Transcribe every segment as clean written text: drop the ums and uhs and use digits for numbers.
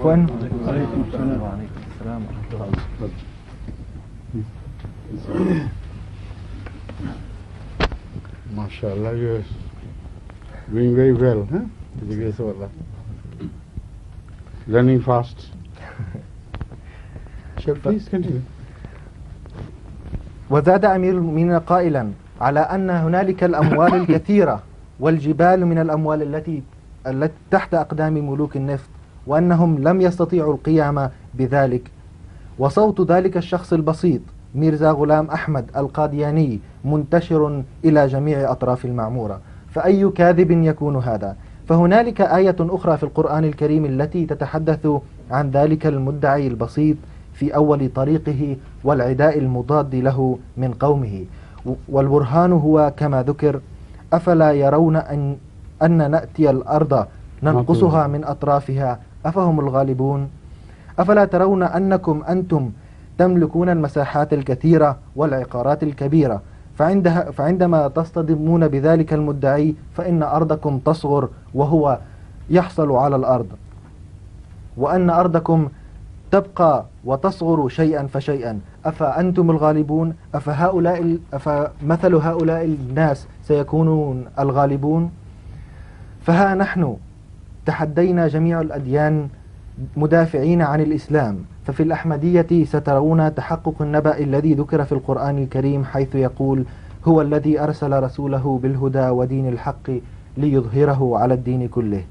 عفوا. عليكم السلام. وعليكم السلام ورحمة الله. MashaAllah, you are doing very well, huh? With the grace of Allah. Learning fast. Shall please continue. وزاد أمير المؤمنين قائلا على أن هنالك الأموال الكثيرة والجبال من الأموال التي تحت أقدام ملوك النفط، وأنهم لم يستطيعوا القيام بذلك، وصوت ذلك الشخص البسيط ميرزا غلام أحمد القادياني منتشر إلى جميع أطراف المعمورة. فأي كاذب يكون هذا؟ فهنالك آية أخرى في القرآن الكريم التي تتحدث عن ذلك المدعي البسيط في أول طريقه والعداء المضاد له من قومه، والبرهان هو كما ذكر: أفلا يرون أن نأتي الأرض ننقصها من أطرافها أفهم الغالبون؟ أفلا ترون أنكم أنتم تملكون المساحات الكثيرة والعقارات الكبيرة، فعندما تصطدمون بذلك المدعي فإن أرضكم تصغر وهو يحصل على الأرض، وأن أرضكم تبقى وتصغر شيئا فشيئا. أفأنتم الغالبون؟ أفمثل هؤلاء الناس سيكونون الغالبون؟ فها نحن تحدينا جميع الأديان مدافعين عن الإسلام، ففي الأحمدية سترون تحقق النبأ الذي ذكر في القرآن الكريم، حيث يقول: هو الذي أرسل رسوله بالهدى ودين الحق ليظهره على الدين كله.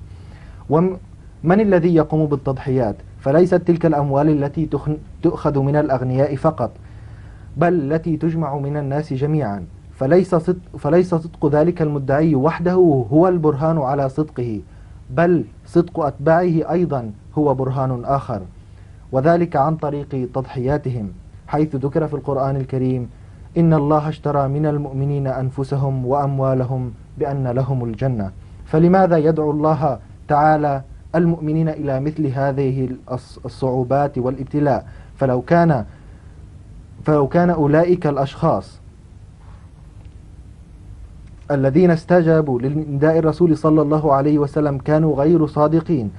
ومن الذي يقوم بالتضحيات؟ فليست تلك الأموال التي تؤخذ من الأغنياء فقط، بل التي تجمع من الناس جميعا. فليس صدق ذلك المدعي وحده هو البرهان على صدقه، بل صدق أتباعه أيضا هو برهان آخر، وذلك عن طريق تضحياتهم، حيث ذكر في القرآن الكريم: إن الله اشترى من المؤمنين أنفسهم وأموالهم بأن لهم الجنة. فلماذا يدعو الله تعالى المؤمنين إلى مثل هذه الصعوبات والابتلاء؟ فلو كان أولئك الأشخاص الذين استجابوا لنداء الرسول صلى الله عليه وسلم كانوا غير صادقين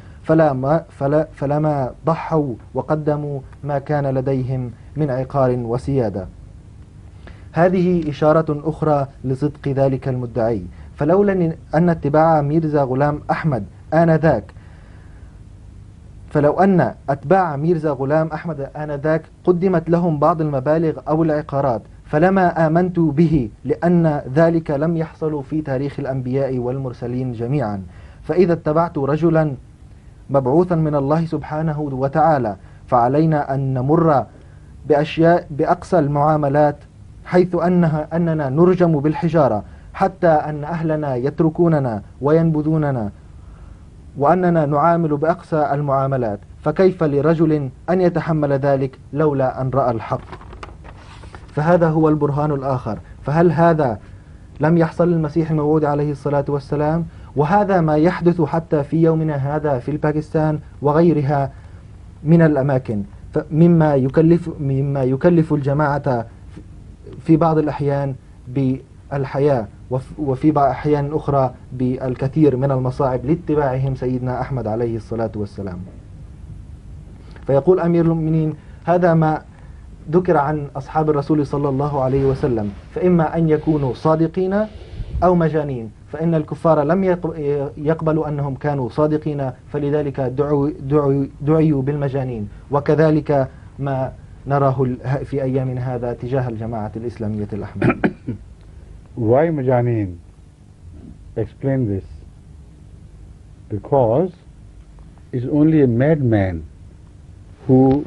فلما ضحوا وقدموا ما كان لديهم من عقار وسيادة. هذه إشارة أخرى لصدق ذلك المدعي. فلولا أن اتباع ميرزا غلام أحمد آنذاك فلو أن أتباع ميرزا غلام أحمد آنذاك قدمت لهم بعض المبالغ أو العقارات فلما آمنت به، لأن ذلك لم يحصل في تاريخ الأنبياء والمرسلين جميعا. فإذا اتبعت رجلا مبعوثا من الله سبحانه وتعالى فعلينا أن نمر بأقصى المعاملات، حيث أننا نرجم بالحجارة حتى أن أهلنا يتركوننا وينبذوننا، وأننا نعامل بأقصى المعاملات، فكيف لرجل أن يتحمل ذلك لولا أن رأى الحق؟ فهذا هو البرهان الآخر. فهل هذا لم يحصل للمسيح الموعود عليه الصلاة والسلام؟ وهذا ما يحدث حتى في يومنا هذا في الباكستان وغيرها من الأماكن، مما يكلف الجماعة في بعض الأحيان بالحياة، وفي بعض الأحيان الأخرى بالكثير من المصاعب لاتباعهم سيدنا أحمد عليه الصلاة والسلام. فيقول أمير المؤمنين: هذا ما ذكر عن أصحاب الرسول صلى الله عليه وسلم، فإما أن يكونوا صادقين أو مجانين، فإن الكفار لم يقبلوا أنهم كانوا صادقين، فلذلك دعيوا بالمجانين، وكذلك ما نراه في أيامنا هذا تجاه الجماعة الإسلامية الأحمدية. Why Majanin? Explain this. Because it's only a madman who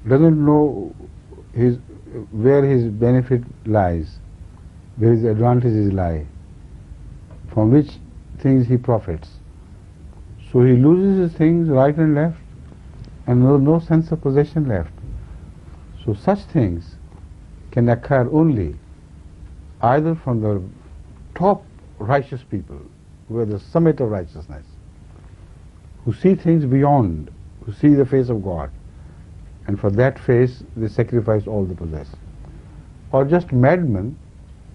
doesn't know where his benefit lies, where his advantages lie, from which things he profits. So he loses his things right and left, and no sense of possession left. So such things can occur only either from the top righteous people, who are the summit of righteousness, who see things beyond, who see the face of God, and for that face they sacrifice all they possess. Or just madmen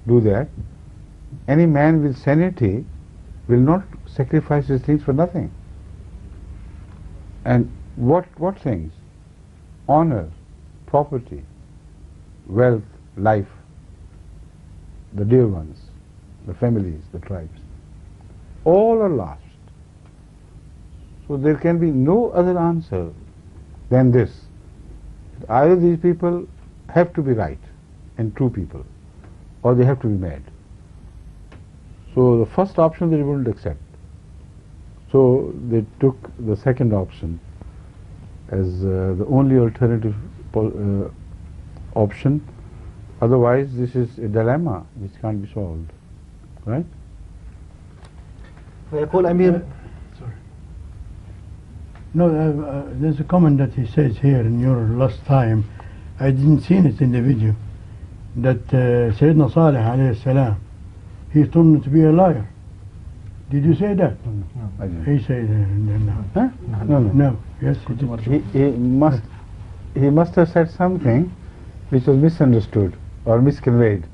do that. Any man with sanity will not sacrifice his things for nothing. And What things? Honor, property, wealth, life, the dear ones, the families, the tribes. All are lost. So there can be no other answer than this. Either these people have to be right and true people, or they have to be mad. So the first option they wouldn't accept. So they took the second option as the only alternative option. Otherwise, this is a dilemma which can't be solved, right? فيقول أمير Sorry. No, there's a comment that he says here in your last time. I didn't see it in the video. That Sayyidina Salih alayhi salam, he told to be a liar. Did you say that? No, I didn't. He said no. Huh? No. No. Yes, he did. He must have said something which was misunderstood or misconveyed.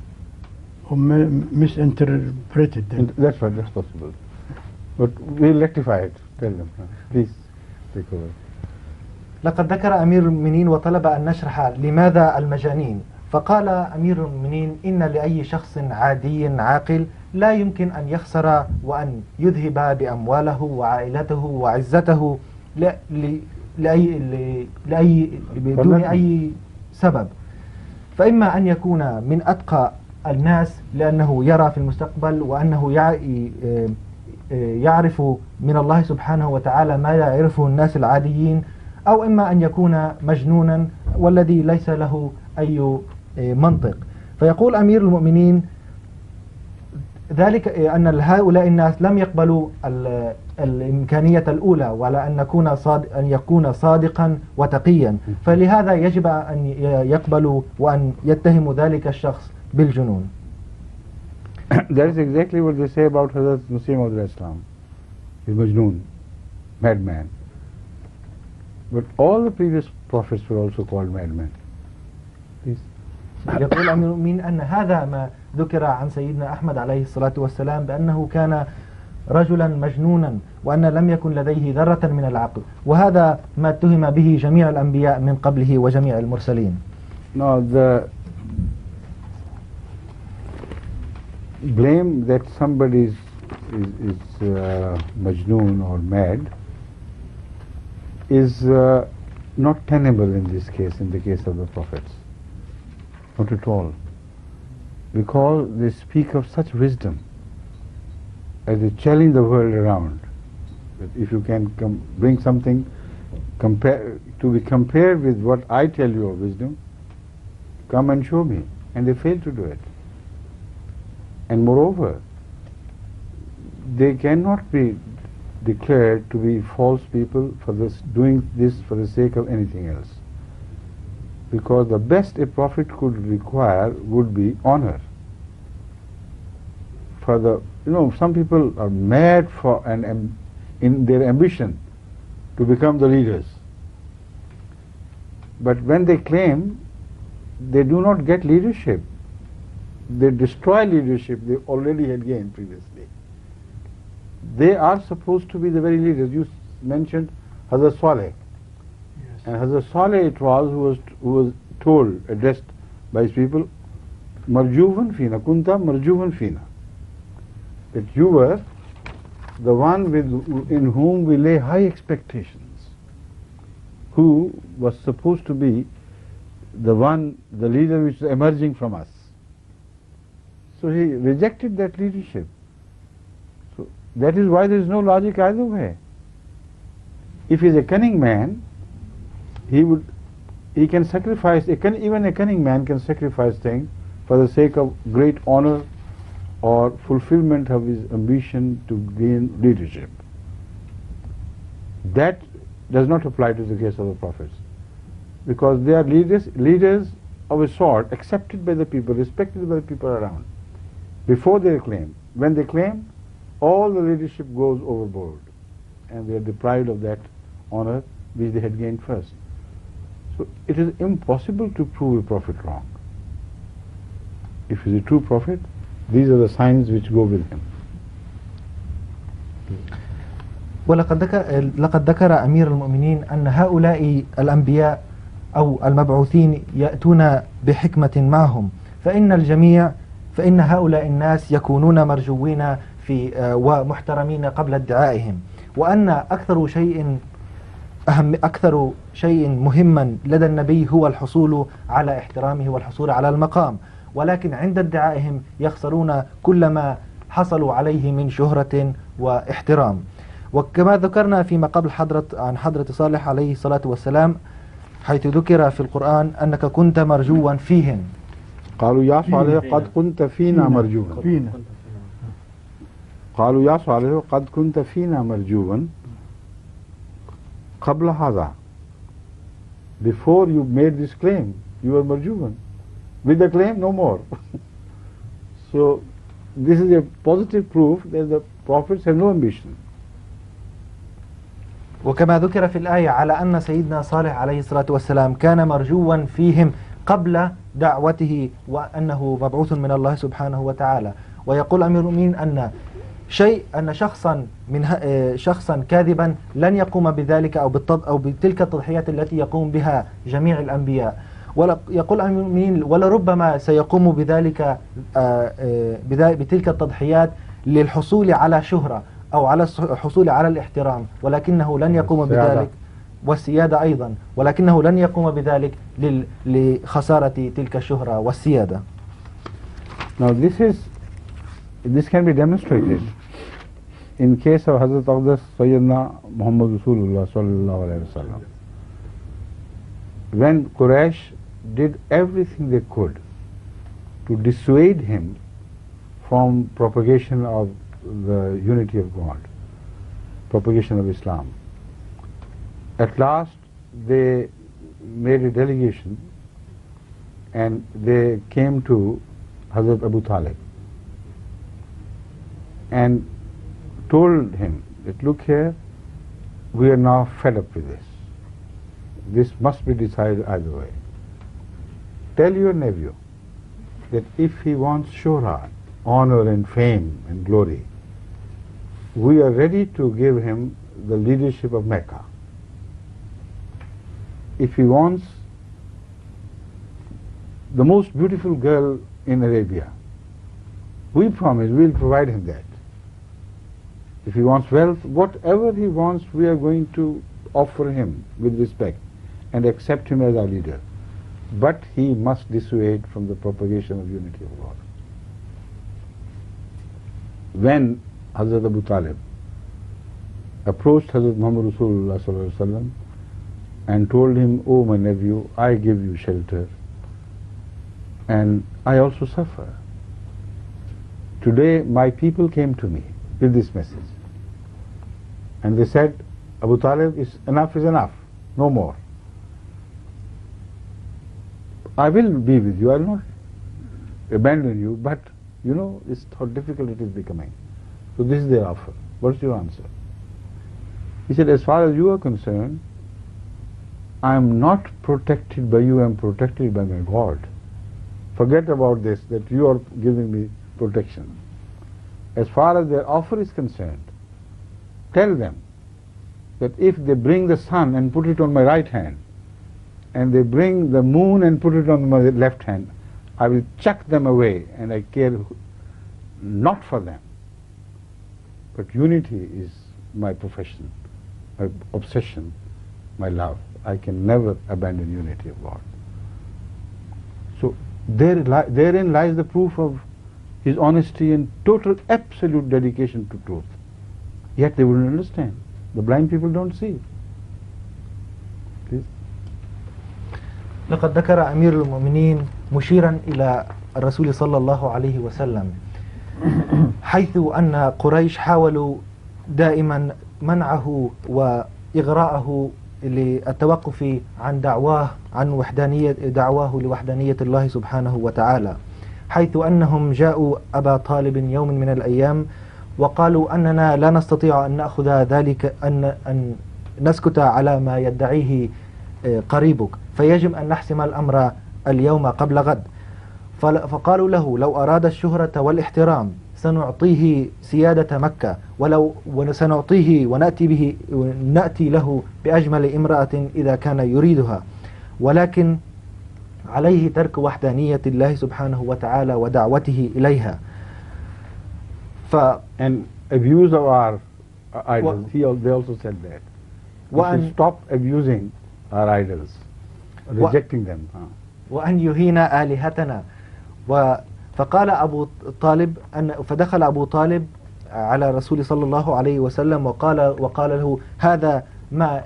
Or misinterpreted them. That's right, that's possible. But we'll rectify it. Tell them. Please take over. لقد ذكر أمير المؤمنين وطلب أن نشرح لماذا المجانين. فقال أمير المؤمنين إن لأي شخص عادي عاقل لا يمكن أن يخسر وأن يذهب بأمواله وعائلته وعزته بدون أي سبب. فإما أن يكون من أتقى الناس لأنه يرى في المستقبل وأنه يعرف من الله سبحانه وتعالى ما يعرفه الناس العاديين، أو إما أن يكون مجنونا والذي ليس له أي منطق. فيقول أمير المؤمنين ذلك أن هؤلاء الناس لم يقبلوا الإمكانية الأولى ولا أن يكون صادقا وتقيا، فلهذا يجب أن يقبلوا وأن يتهموا ذلك الشخص بالجنون. That is exactly what they say about Hazrat Musayyib Maud Islam. He's Majnoon, madman. But all the previous prophets were also called madmen. Please. يقول أمير المؤمنين أن هذا ما ذكر عن سيدنا أحمد عليه الصلاة والسلام بأنه كان رجلا مجنونا وأن لم يكن لديه ذرة من العقل، وهذا ما اتهم به جميع الأنبياء من قبله وجميع المرسلين. Now the blame that somebody is Majnoon or mad is not tenable in this case, in the case of the prophets. Not at all. Because they speak of such wisdom as they challenge the world around. That if you can bring something to be compared with what I tell you of wisdom, come and show me. And they fail to do it. And moreover, they cannot be declared to be false people for doing this for the sake of anything else. Because the best a prophet could require would be honor. For some people are mad for in their ambition to become the leaders. But when they claim, they do not get leadership. They destroy leadership they already had gained previously. They are supposed to be the very leaders. You mentioned Hazrat Saleh. Yes. And Hazrat Saleh it was who was told, addressed by his people, Marjuvan fina, kunta marjuvan fina. That you were the one in whom we lay high expectations, who was supposed to be the leader which is emerging from us. So he rejected that leadership. So that is why there is no logic either way. If he is a cunning man, he can sacrifice, even a cunning man can sacrifice things for the sake of great honor or fulfillment of his ambition to gain leadership. That does not apply to the case of the prophets, because they are leaders of a sort accepted by the people, respected by the people around. Before they claim, when they claim, all the leadership goes overboard and they are deprived of that honor which they had gained first. So it is impossible to prove a prophet wrong. If he is a true prophet, these are the signs which go with him. لقد ذكر أمير المؤمنين أن هؤلاء الأنبياء أو المبعوثين يأتون بحكمة معهم، فإن هؤلاء الناس يكونون مرجوين ومحترمين قبل ادعائهم، وأن أكثر شيء مهما لدى النبي هو الحصول على احترامه والحصول على المقام، ولكن عند ادعائهم يخسرون كل ما حصلوا عليه من شهرة واحترام. وكما ذكرنا فيما قبل عن حضرة صالح عليه الصلاة والسلام، حيث ذكر في القرآن أنك كنت مرجوا فيهم. قالوا يا صالح قد كنت فينا مرجوا. قالوا يا صالح قد كنت فينا مرجوا قبل هذا. Before you made this claim, you were marjuwan. With the claim, no more. So this is a positive proof that the prophets have no ambition. وكما ذكر في الآية على أن سيدنا صالح عليه الصلاة والسلام كان مرجوا فيهم قبل دعوته وأنه مبعوث من الله سبحانه وتعالى. ويقول أمير المؤمنين أن شخصا كاذبا لن يقوم بذلك أو بتلك التضحيات التي يقوم بها جميع الأنبياء. يقول أمير المؤمنين ولربما سيقوم بتلك التضحيات للحصول على شهرة أو على الحصول على الاحترام، ولكنه لن يقوم بذلك والسيادة أيضا، ولكنه لن يقوم بذلك لخسارة تلك الشهرة والسيادة. Now this can be demonstrated in case of Hazrat Aqdas Sayyidina Muhammad Rasulullah sallallahu alayhi wa sallam. When Quraysh did everything they could to dissuade him from propagation of the unity of God, propagation of Islam, at last they made a delegation and they came to Hazrat Abu Talib and told him that, look here, we are now fed up with this. This must be decided either way. Tell your nephew that if he wants shura, honor and fame and glory, we are ready to give him the leadership of Mecca. If he wants the most beautiful girl in Arabia, we promise we will provide him that. If he wants wealth, whatever he wants, we are going to offer him with respect and accept him as our leader. But he must dissuade from the propagation of unity of God. When Hazrat Abu Talib approached Hazrat Muhammad Rasulullah sallallahu alaihi wasallam and told him, "Oh my nephew, I give you shelter and I also suffer. Today my people came to me with this message and they said, Abu Talib, enough is enough, no more. I will be with you, I will not abandon you, but you know, it's how difficult it is becoming. So this is their offer. What's your answer?" He said, as far as you are concerned, I am not protected by you, I am protected by my God. Forget about this, that you are giving me protection. As far as their offer is concerned, tell them that if they bring the sun and put it on my right hand, and they bring the moon and put it on my left hand, I will chuck them away and I care not for them. But unity is my profession, my obsession, my love. I can never abandon unity of God. So therein lies the proof of his honesty and total absolute dedication to truth. Yet they wouldn't understand. The blind people don't see. Please. لقد ذكر أمير المؤمنين مشيرا إلى الرسول صلى الله عليه وسلم حيث أن قريش حاولوا دائما منعه وإغراءه للتوقف عن دعواه لوحدانية الله سبحانه وتعالى، حيث أنهم جاءوا أبا طالب يوم من الأيام وقالوا أننا لا نستطيع أن نأخذ ذلك أن نسكت على ما يدعيه قريبك، فيجب أن نحسم الأمر اليوم قبل غد. فقالوا له لو أراد الشهرة والاحترام سنعطيه سيادة مكة، ولو وسنعطيه ونأتي له بأجمل امرأة إذا كان يريدها، ولكن عليه ترك وحدانية الله سبحانه وتعالى ودعوته إليها. And abuse of our idols. They also said that. We should stop abusing our idols, rejecting them. وأن يهين آلهتنا. فقال أبو طالب فدخل أبو طالب على رسول صلى الله عليه وسلم وقال له: هذا ما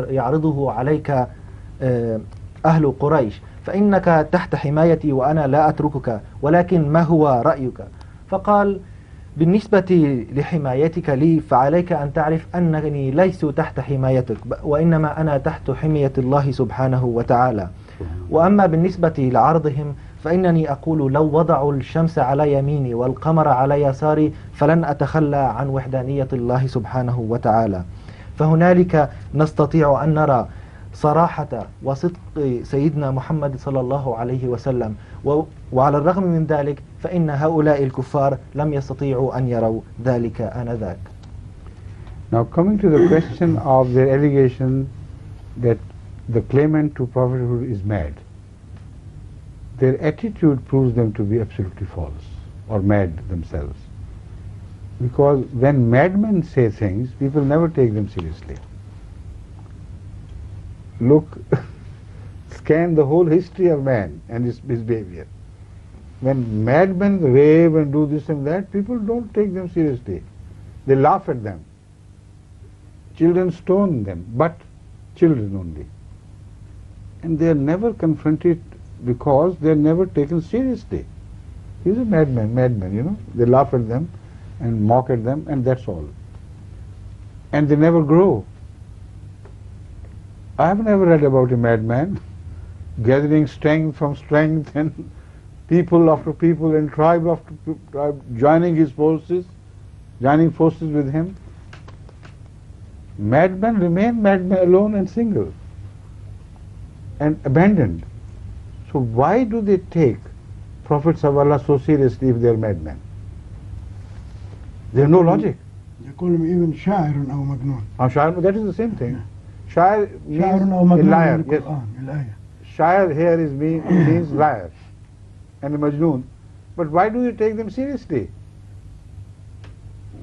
يعرضه عليك أهل قريش، فإنك تحت حمايتي وأنا لا أتركك، ولكن ما هو رأيك؟ فقال: بالنسبة لحمايتك لي فعليك أن تعرف أنني ليس تحت حمايتك، وإنما أنا تحت حماية الله سبحانه وتعالى. وأما بالنسبة لعرضهم فإنني أقول: لو وضعوا الشمس على يميني والقمر على يساري فلن أتخلى عن وحدانية الله سبحانه وتعالى. فهنالك نستطيع أن نرى صراحة وصدق سيدنا محمد صلى الله عليه وسلم، وعلى الرغم من ذلك فإن هؤلاء الكفار لم يستطيعوا أن يروا ذلك آنذاك. Now coming to the question of their allegation that the claimant to prophethood is mad, their attitude proves them to be absolutely false or mad themselves. Because when madmen say things, people never take them seriously. Look, scan the whole history of man and his behavior. When madmen rave and do this and that, people don't take them seriously. They laugh at them. Children stone them, but children only. And they are never confronted because they are never taken seriously. He's a madman, you know. They laugh at them and mock at them, and that's all. And they never grow. I have never read about a madman gathering strength from strength and people after people and tribe after tribe joining forces with him. Madmen remain madmen alone and single and abandoned. So why do they take prophets of Allah so seriously if they are madmen? They have no logic. They call him even شاعر أو مجنون. Sha'ir, that is the same thing. Sha'ir means شاعر a liar. Yes. الآية. Sha'ir here means liar and a majnoon. But why do you take them seriously?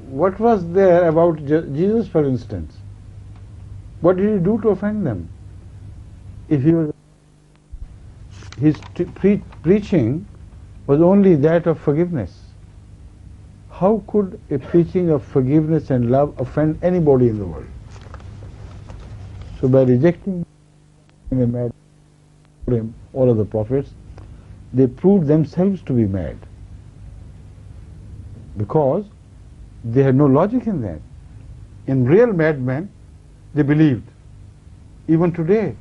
What was there about Jesus, for instance? What did he do to offend them? If he was, his preaching was only that of forgiveness. How could a preaching of forgiveness and love offend anybody in the world? So by rejecting all of the prophets, they proved themselves to be mad, because they had no logic in that. In real madmen, they believed. Even today,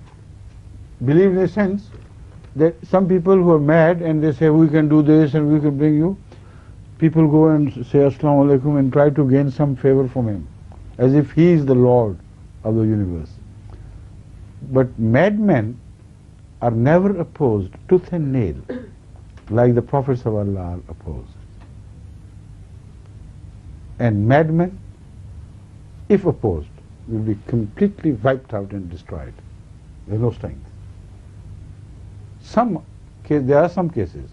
believe in a sense that some people who are mad and they say, we can do this and we can bring you, people go and say Assalamu alaikum and try to gain some favor from him, as if he is the Lord of the universe. But madmen are never opposed tooth and nail like the prophets of Allah are opposed. And madmen, if opposed, will be completely wiped out and destroyed. There is no strength. There are some cases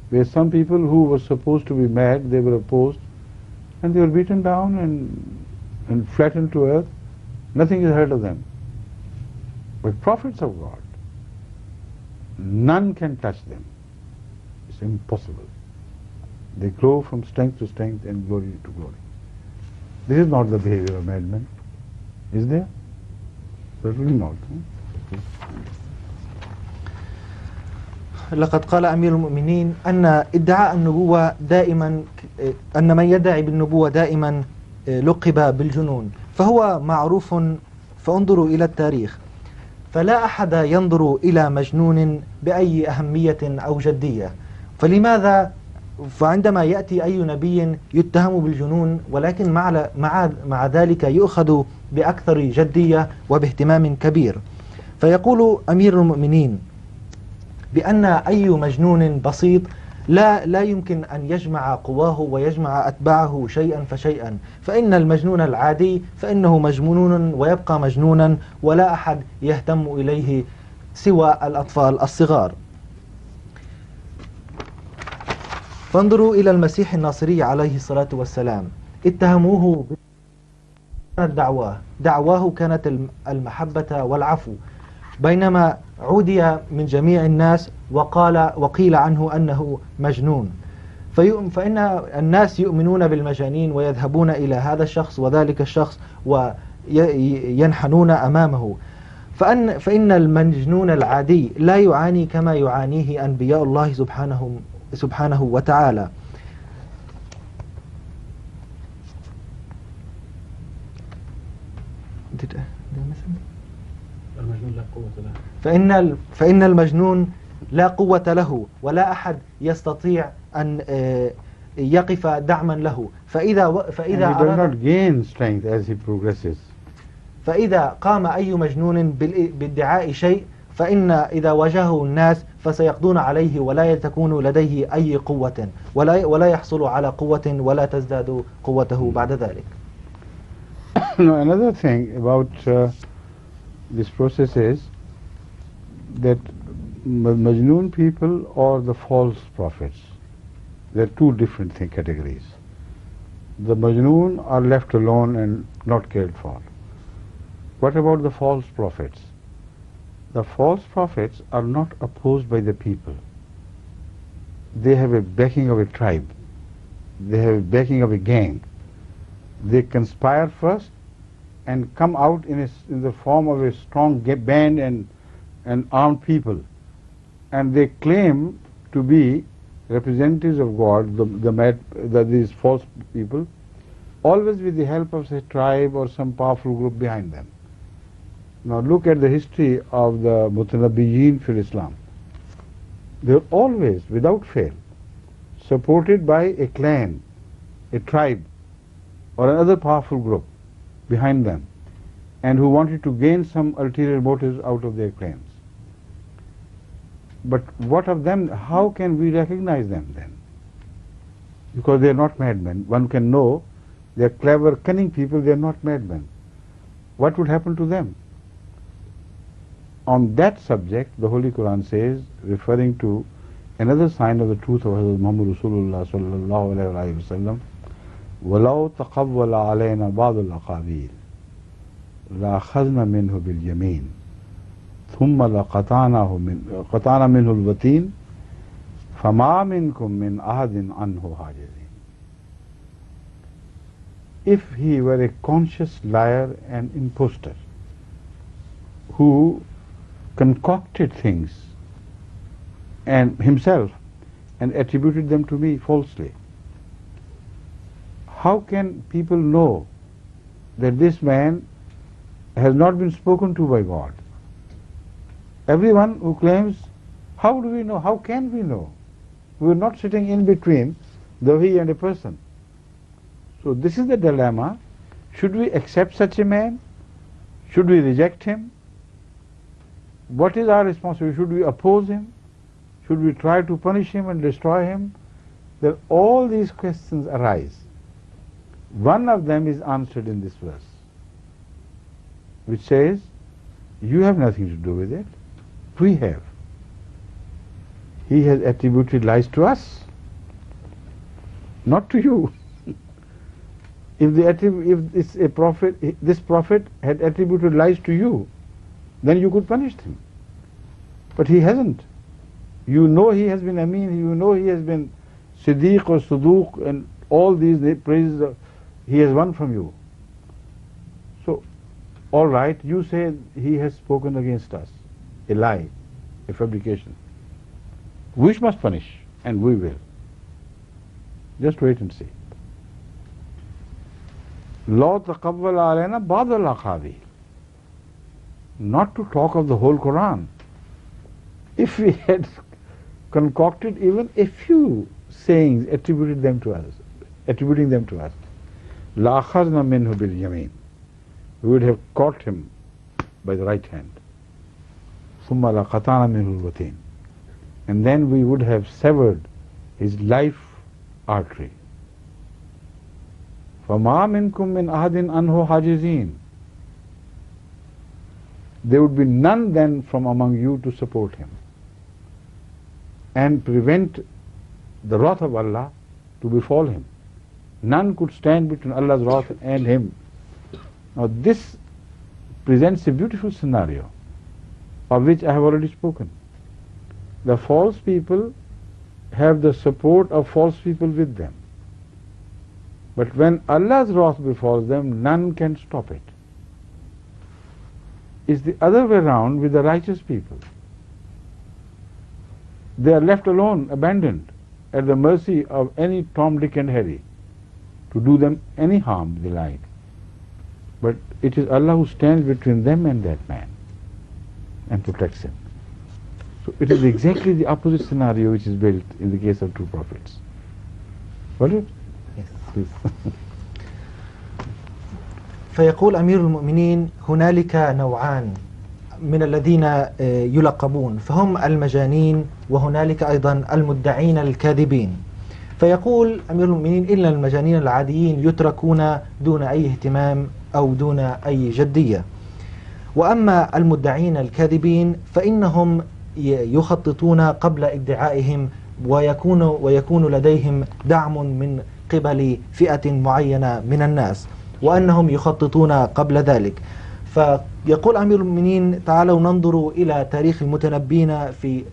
where some people who were supposed to be mad, they were opposed, and they were beaten down and flattened to earth. Nothing is heard of them. But prophets of God, none can touch them. It's impossible. They grow from strength to strength and glory to glory. This is not the behavior of madmen. Is there? Certainly not. لقد قال أمير المؤمنين أن ادعاء النبوة دائما، أن من يدعي بالنبوة دائما لقب بالجنون، فهو معروف. فانظروا إلى التاريخ، فلا أحد ينظر إلى مجنون بأي أهمية أو جدية. فلماذا؟ فعندما يأتي أي نبي يتهم بالجنون، ولكن مع ذلك يؤخذ بأكثر جدية وباهتمام كبير. فيقول أمير المؤمنين بأن أي مجنون بسيط لا يمكن أن يجمع قواه ويجمع أتباعه شيئا فشيئا، فإن المجنون العادي فإنه مجنون ويبقى مجنونا، ولا أحد يهتم إليه سوى الأطفال الصغار. فانظروا إلى المسيح الناصري عليه الصلاة والسلام، اتهموه دعواه كانت المحبة والعفو، بينما عودي من جميع الناس وقيل عنه أنه مجنون. فإن الناس يؤمنون بالمجانين ويذهبون إلى هذا الشخص وذلك الشخص وينحنون أمامه، فإن المجنون العادي لا يعاني كما يعانيه أنبياء الله سبحانه وتعالى. فإن المجنون لا قوة له، ولا أحد يستطيع أن يقف دعما له. فإذا قام أي مجنون بادعاء شيء، فإن إذا واجهه الناس فسيقضون عليه ولا تكون لديه أي قوة، ولا يحصل على قوة ولا تزداد قوته بعد ذلك. No, another thing about this process is that Majnoon people or the false prophets, there are two different categories. The Majnoon are left alone and not cared for. What about the false prophets? The false prophets are not opposed by the people. They have a backing of a tribe. They have a backing of a gang. They conspire first and come out in the form of a strong band and armed people. And they claim to be representatives of God, these false people, always with the help of a tribe or some powerful group behind them. Now look at the history of the Mutanabbiyin for Islam. They are always, without fail, supported by a clan, a tribe, or another powerful group behind them, and who wanted to gain some ulterior motives out of their claims. But what of them? How can we recognize them then? Because they are not madmen. One can know they are clever, cunning people, they are not madmen. What would happen to them? On that subject, the Holy Quran says, referring to another sign of the truth of Hazrat Muhammad Rasulullah sallallahu alayhi wa sallam, وَلَوْ تَقَوَّلَ عَلَيْنَا بَعْضُ الْأَقَاوِيلِ لَأَخَذْنَا مِنْهُ بِالْيَمِينِ ثُمَّ لَقَطَعْنَا مِنْهُ الْوَتِينَ فَمَا مِنْكُمْ مِنْ أَحَدٍ عَنْهُ حَاجِزِينَ. If he were a conscious liar and impostor who concocted things and himself and attributed them to me falsely, how can people know that this man has not been spoken to by God? Everyone who claims, how do we know? How can we know? We are not sitting in between the he and a person. So this is the dilemma. Should we accept such a man? Should we reject him? What is our responsibility? Should we oppose him? Should we try to punish him and destroy him? Then all these questions arise. One of them is answered in this verse, which says, you have nothing to do with it. We have. He has attributed lies to us, not to you. If this prophet had attributed lies to you, then you could punish him. But he hasn't. You know he has been Amin, you know he has been Siddiq or Suduq, and all these praises he has won from you. So, all right, you say he has spoken against us, a lie, a fabrication. We must punish, and we will. Just wait and see. لَوْ تَقَوَّلَ عَلَيْنَا بَعْضَ الْأَقَاوِيلِ. Not to talk of the whole Quran. If we had concocted even a few sayings, attributing them to us, لَأَخَذْنَا مِنْهُ بِالْيَمِينِ. We would have caught him by the right hand. ثُمَّ لَقَطَعْنَا مِنْهُ الْوَتِينَ. And then we would have severed his life artery. فَمَا مِنْكُمْ مِنْ أَحَدٍ أَنْهُ حَاجِزِينَ. There would be none then from among you to support him and prevent the wrath of Allah to befall him. None could stand between Allah's wrath and him. Now this presents a beautiful scenario of which I have already spoken. The false people have the support of false people with them. But when Allah's wrath befalls them, none can stop it. It's the other way around with the righteous people. They are left alone, abandoned, at the mercy of any Tom, Dick and Harry to do them any harm they like. But it is Allah who stands between them and that man and protects him. So it is exactly the opposite scenario which is built in the case of true prophets. Got it? Yes. Please. فيقول أمير المؤمنين هنالك نوعان من الذين يلقبون، فهم المجانين وهنالك أيضا المدعين الكاذبين. فيقول أمير المؤمنين إن المجانين العاديين يتركون دون أي اهتمام أو دون أي جدية، وأما المدعين الكاذبين فإنهم يخططون قبل ادعائهم ويكون لديهم دعم من قبل فئة معينة من الناس، وأنهم يخططون قبل ذلك. فيقول أمير المؤمنين تعالوا ننظر إلى تاريخ المتنبين في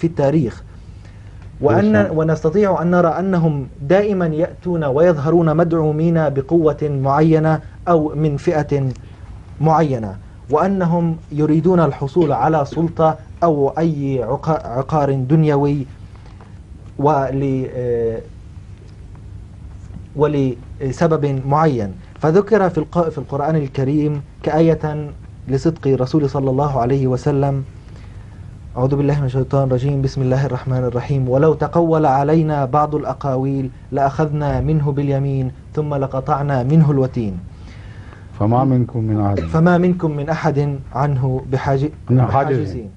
التاريخ، ونستطيع أن نرى أنهم دائما يأتون ويظهرون مدعومين بقوة معينة أو من فئة معينة، وأنهم يريدون الحصول على سلطة أو أي عقار دنيوي ولسبب معين. فذكر في القرآن الكريم كآية لصدق رسول صلى الله عليه وسلم: أعوذ بالله من الشيطان الرجيم، بسم الله الرحمن الرحيم: ولو تقول علينا بعض الأقاويل لأخذنا منه باليمين ثم لقطعنا منه الوتين فما منكم من أحد عنه بحاجزين.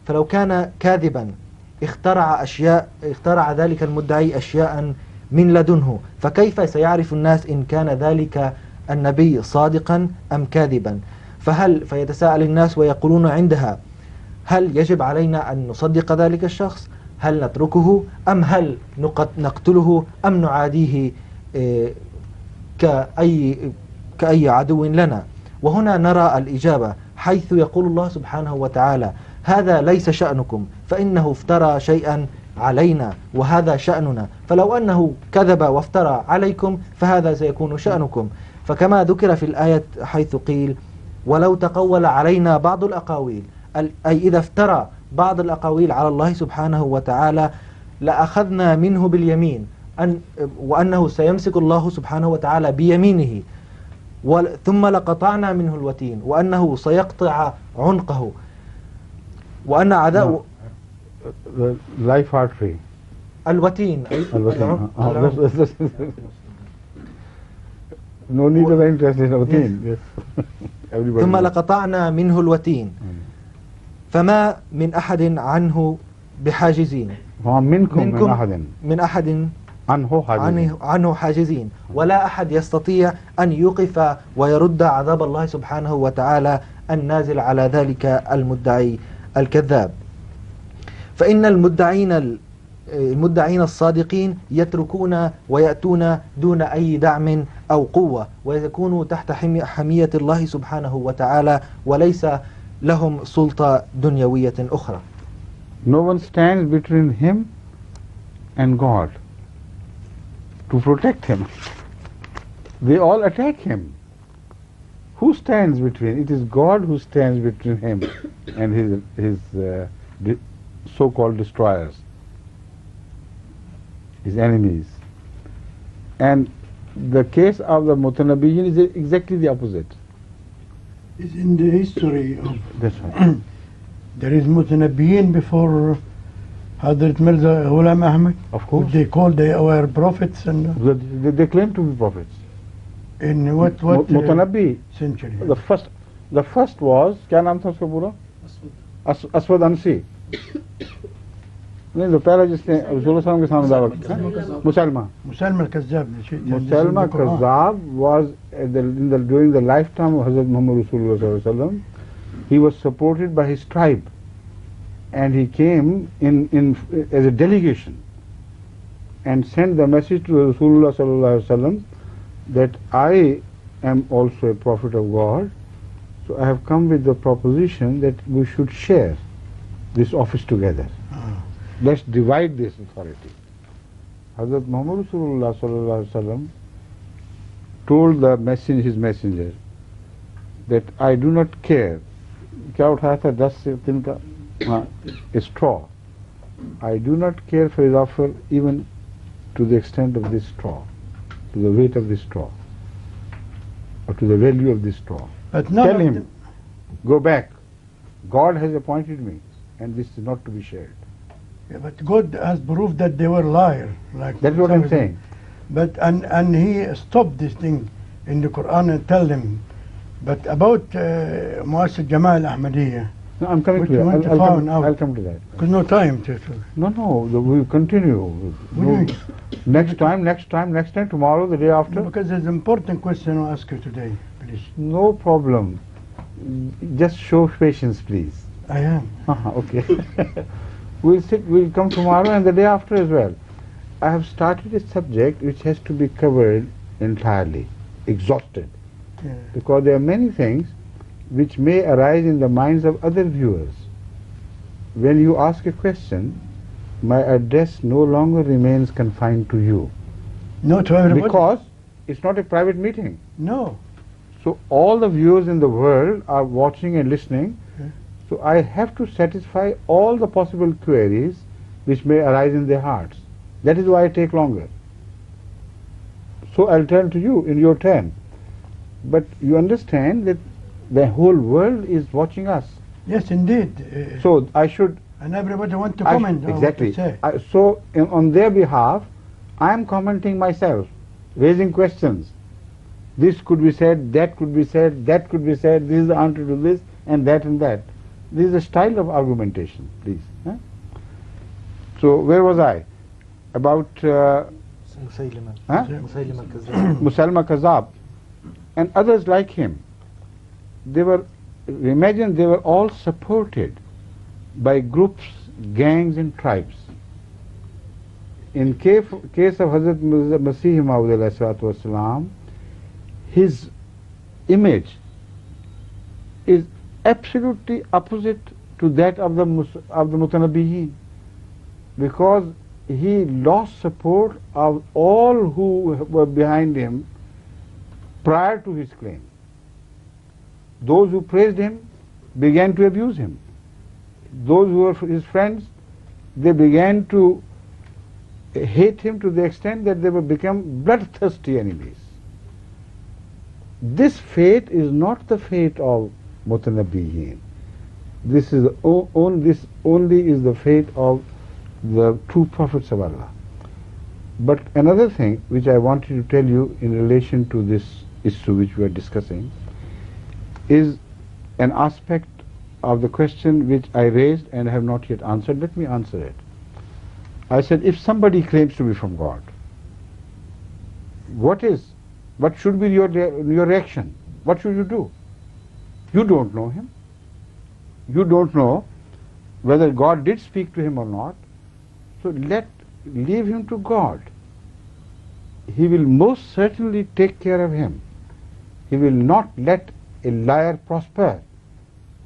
فلو كان كاذبا اخترع ذلك المدعي أشياء من لدنه، فكيف سيعرف الناس إن كان ذلك النبي صادقا أم كاذبا؟ فيتساءل الناس ويقولون عندها: هل يجب علينا أن نصدق ذلك الشخص؟ هل نتركه أم هل نقتله أم نعاديه كأي عدو لنا؟ وهنا نرى الإجابة، حيث يقول الله سبحانه وتعالى: هذا ليس شأنكم فإنه افترى شيئا علينا وهذا شأننا، فلو أنه كذب وافترى عليكم فهذا سيكون شأنكم. فكما ذكر في الآية حيث قيل: ولو تقول علينا بعض الأقاويل، أي إذا افترى بعض الأقاويل على الله سبحانه وتعالى لأخذنا منه باليمين، وأنه سيمسك الله سبحانه وتعالى بيمينه، ثم لقطعنا منه الوتين، وأنه سيقطع عنقه، وأن عداء life artery الوتين. No need of interest in الوتين. ثم لقطعنا منه الوتين فما من أحد عنه بحاجزين. منكم من أحد عنه حاجزين، ولا أحد يستطيع أن يوقف ويرد عذاب الله سبحانه وتعالى النازل على ذلك المدعي الكذاب. فإن المدعين الصادقين يتركون ويأتون دون أي دعم أو قوة، ويكونوا تحت حمية الله سبحانه وتعالى، وليس لهم سلطة دنيوية أخرى. No one stands between him and God to protect him. They all attack him. Who stands between? It is God who stands between him and his so-called destroyers, his enemies. And the case of the Mutanabbiyin is exactly the opposite. It's in the history of That's right. there is Mutanabbiyin before Hadrat Mirza Ghulam Ahmad. Of course. They called they were prophets and They claim to be prophets. in what Mutanabbi. century? The first was, क्या नाम था उसका पूरा? Aswad Ansi. नहीं तो पहला जिसने रसूल सल्लल्लाहु के सामने दावा किया मुसलमा مسلم الكذاب Musalma Kazzab was during the lifetime of Hazrat Muhammad Rasulullah sallallahu alaihi wasallam. He was supported by his tribe, and he came in as a delegation and sent the message to Rasulullah sallallahu alaihi wasallam that I am also a prophet of God, so I have come with the proposition that we should share this office together. Let's divide this authority. Hazrat Muhammad Rasulullah sallallahu alaihi wasallam told his messenger that I do not care. क्या उठाया था 10 दिन का a straw. I do not care for his offer even to the extent of this straw, to the weight of this straw, or to the value of this straw. But Tell him, go back. God has appointed me, and this is not to be shared. Yeah, but God has proved that they were liars. Like That's what I'm saying. But and he stopped this thing in the Quran and tell them. But about Muassad Jamal Ahmadiyya, No, I'm coming which to that. went to I'll found out. I'll come to that. Because no time to. No, we'll continue. What do you mean? Next time, tomorrow, the day after. Because there's an important question I'll ask you today, please. No problem. Just show patience, please. I am. Okay. We'll come tomorrow and the day after as well. I have started a subject which has to be covered entirely, exhausted. Yeah. Because there are many things which may arise in the minds of other viewers. When you ask a question, my address no longer remains confined to you. No to everybody. Because it's not a private meeting. No. So all the viewers in the world are watching and listening. Yeah. So I have to satisfy all the possible queries which may arise in their hearts. That is why I take longer. So I'll turn to you in your turn. But you understand that the whole world is watching us. Yes, indeed. So I should... And everybody want to comment. Exactly. What to say. So on their behalf, I am commenting myself, raising questions. This could be said, that could be said, that could be said, this is the answer to this, and that and that. This is a style of argumentation, please. Huh? So where was I? About Musaylima Kazzab. Musalma Kazzab and others like him. Imagine they were all supported by groups, gangs and tribes. In case of Hazrat Masih Maud, his image is absolutely opposite to that of the Mutanabbihin, because he lost support of all who were behind him prior to his claim. Those who praised him began to abuse him. Those who were his friends, they began to hate him to the extent that they would become bloodthirsty enemies. This fate is not the fate of Mutanabbihin. This only is the fate of the true prophets of Allah. But another thing which I wanted to tell you in relation to this issue which we are discussing is an aspect of the question which I raised and have not yet answered. Let me answer it. I said, if somebody claims to be from God, what should be your reaction? What should you do? You don't know him. You don't know whether God did speak to him or not. So leave him to God. He will most certainly take care of him. He will not let a liar prosper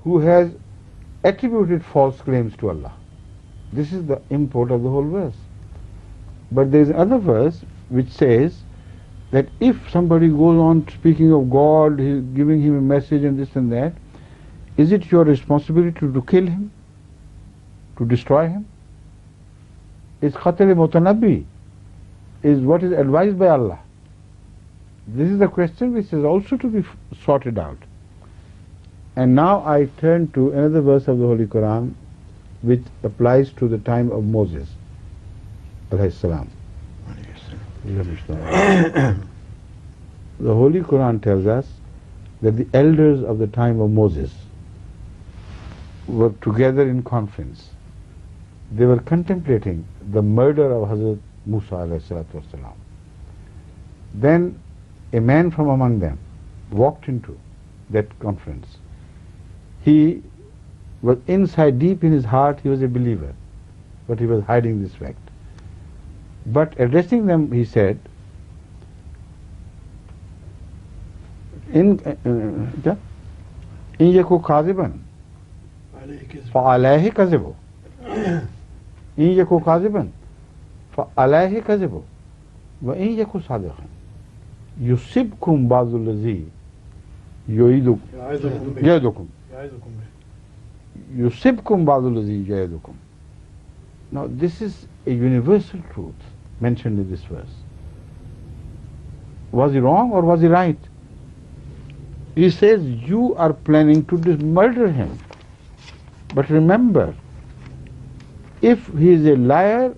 who has attributed false claims to Allah. This is the import of the whole verse. But there is another verse which says that if somebody goes on speaking of God, giving him a message and this and that, is it your responsibility to kill him, to destroy him? It's Qatl Mutanabbi, is what is advised by Allah. This is the question which is also to be sorted out. And now I turn to another verse of the Holy Quran which applies to the time of Moses alayhi salam. The Holy Quran tells us that the elders of the time of Moses were together in conference they were contemplating the murder of Hazrat Musa alayhi salatu wasalam. Then a man from among them walked into that conference. He was inside, deep in his heart, he was a believer, but he was hiding this fact. But addressing them, he said, in yaku kaziban fa alayhi kazibu, in yaku kaziban fa alayhi kazibu, wa in yaku sadiqan yusibkum ba'dul ladhi ya'idukum yusibkum ba'dul ladhi ya'idukum. Now this is a universal truth mentioned in this verse. Was he wrong or was he right? He says you are planning to murder him. But remember, if he is a liar,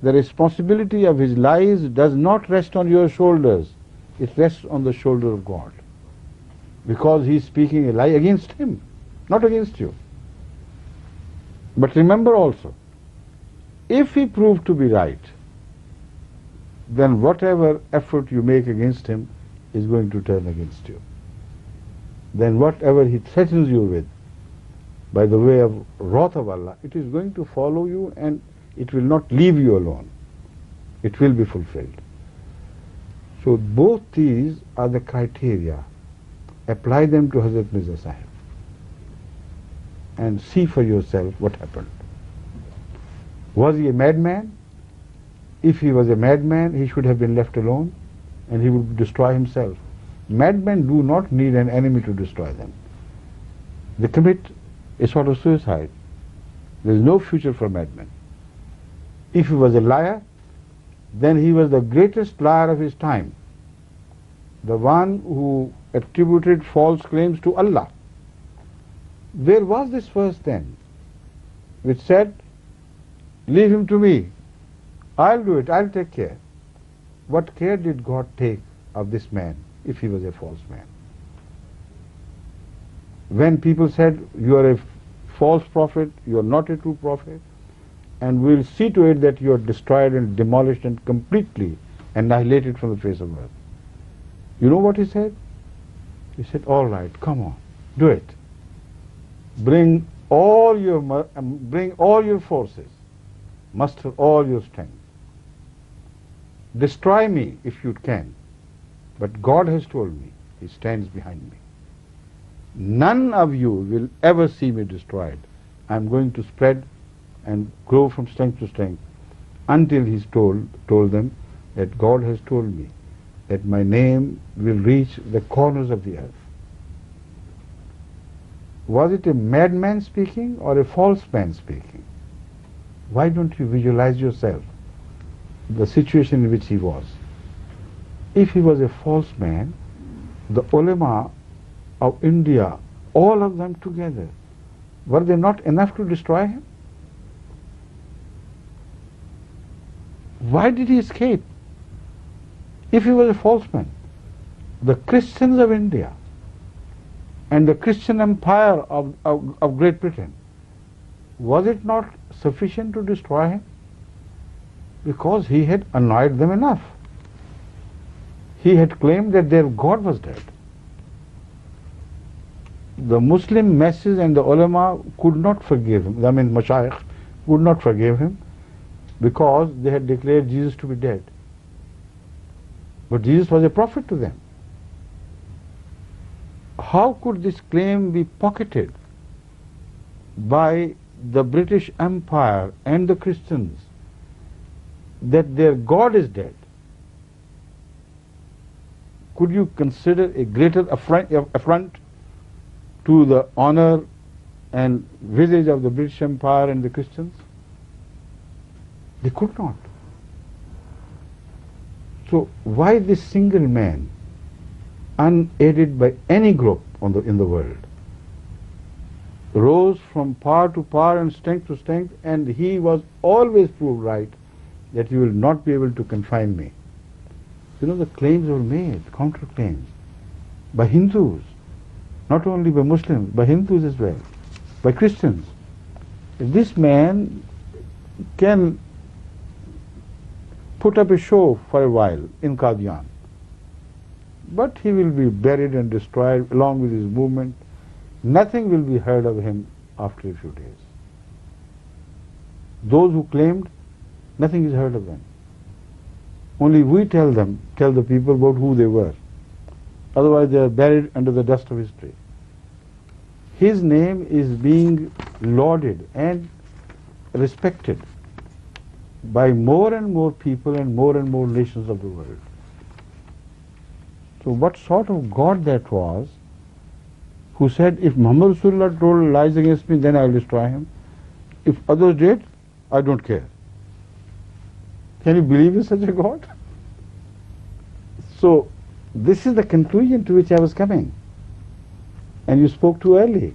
the responsibility of his lies does not rest on your shoulders. It rests on the shoulder of God. Because he is speaking a lie against him, not against you. But remember also, if he proved to be right, then whatever effort you make against him is going to turn against you. Then whatever he threatens you with, by the way of wrath of Allah, it is going to follow you and it will not leave you alone. It will be fulfilled. So both these are the criteria. Apply them to Hazrat Mirza Sahib and see for yourself what happened. Was he a madman? If he was a madman, he should have been left alone and he would destroy himself. Madmen do not need an enemy to destroy them. They commit a sort of suicide. There is no future for madmen. If he was a liar, then he was the greatest liar of his time. The one who attributed false claims to Allah. Where was this verse then, which said, leave him to me, I'll do it, I'll take care. What care did God take of this man if he was a false man? When people said, you are a false prophet, you are not a true prophet, and we'll see to it that you are destroyed and demolished and completely annihilated from the face of earth. You know what he said? He said, all right, come on, do it. Bring all your forces, muster all your strength. Destroy me if you can, but God has told me, He stands behind me. None of you will ever see me destroyed. I am going to spread and grow from strength to strength until He's told them that God has told me that my name will reach the corners of the earth. Was it a madman speaking or a false man speaking? Why don't you visualize yourself the situation in which he was? If he was a false man, the ulama of India, all of them together, were they not enough to destroy him? Why did he escape? If he was a false man, the Christians of India and the Christian empire of Great Britain, was it not sufficient to destroy him? Because he had annoyed them enough. He had claimed that their God was dead. The Muslim masses and the ulama could not forgive him. I mean, mashayikh could not forgive him because they had declared Jesus to be dead. But Jesus was a prophet to them. How could this claim be pocketed by the British Empire and the Christians that their God is dead? Could you consider a greater affront to the honor and visage of the British Empire and the Christians? They could not. So why this single man, unaided by any group in the world, rose from power to power and strength to strength, and he was always proved right that you will not be able to confine me. You know, the claims were made, counter-claims, by Hindus, not only by Muslims, by Hindus as well, by Christians. This man can put up a show for a while in Qadian, but he will be buried and destroyed along with his movement. Nothing will be heard of him after a few days. Those who claimed, nothing is heard of them. Only we tell the people about who they were. Otherwise they are buried under the dust of history. His name is being lauded and respected by more and more people and more nations of the world. So what sort of God that was, who said, if Muhammad Rasulullah told lies against me, then I will destroy him. If others did, I don't care. Can you believe in such a God? So this is the conclusion to which I was coming. And you spoke too early.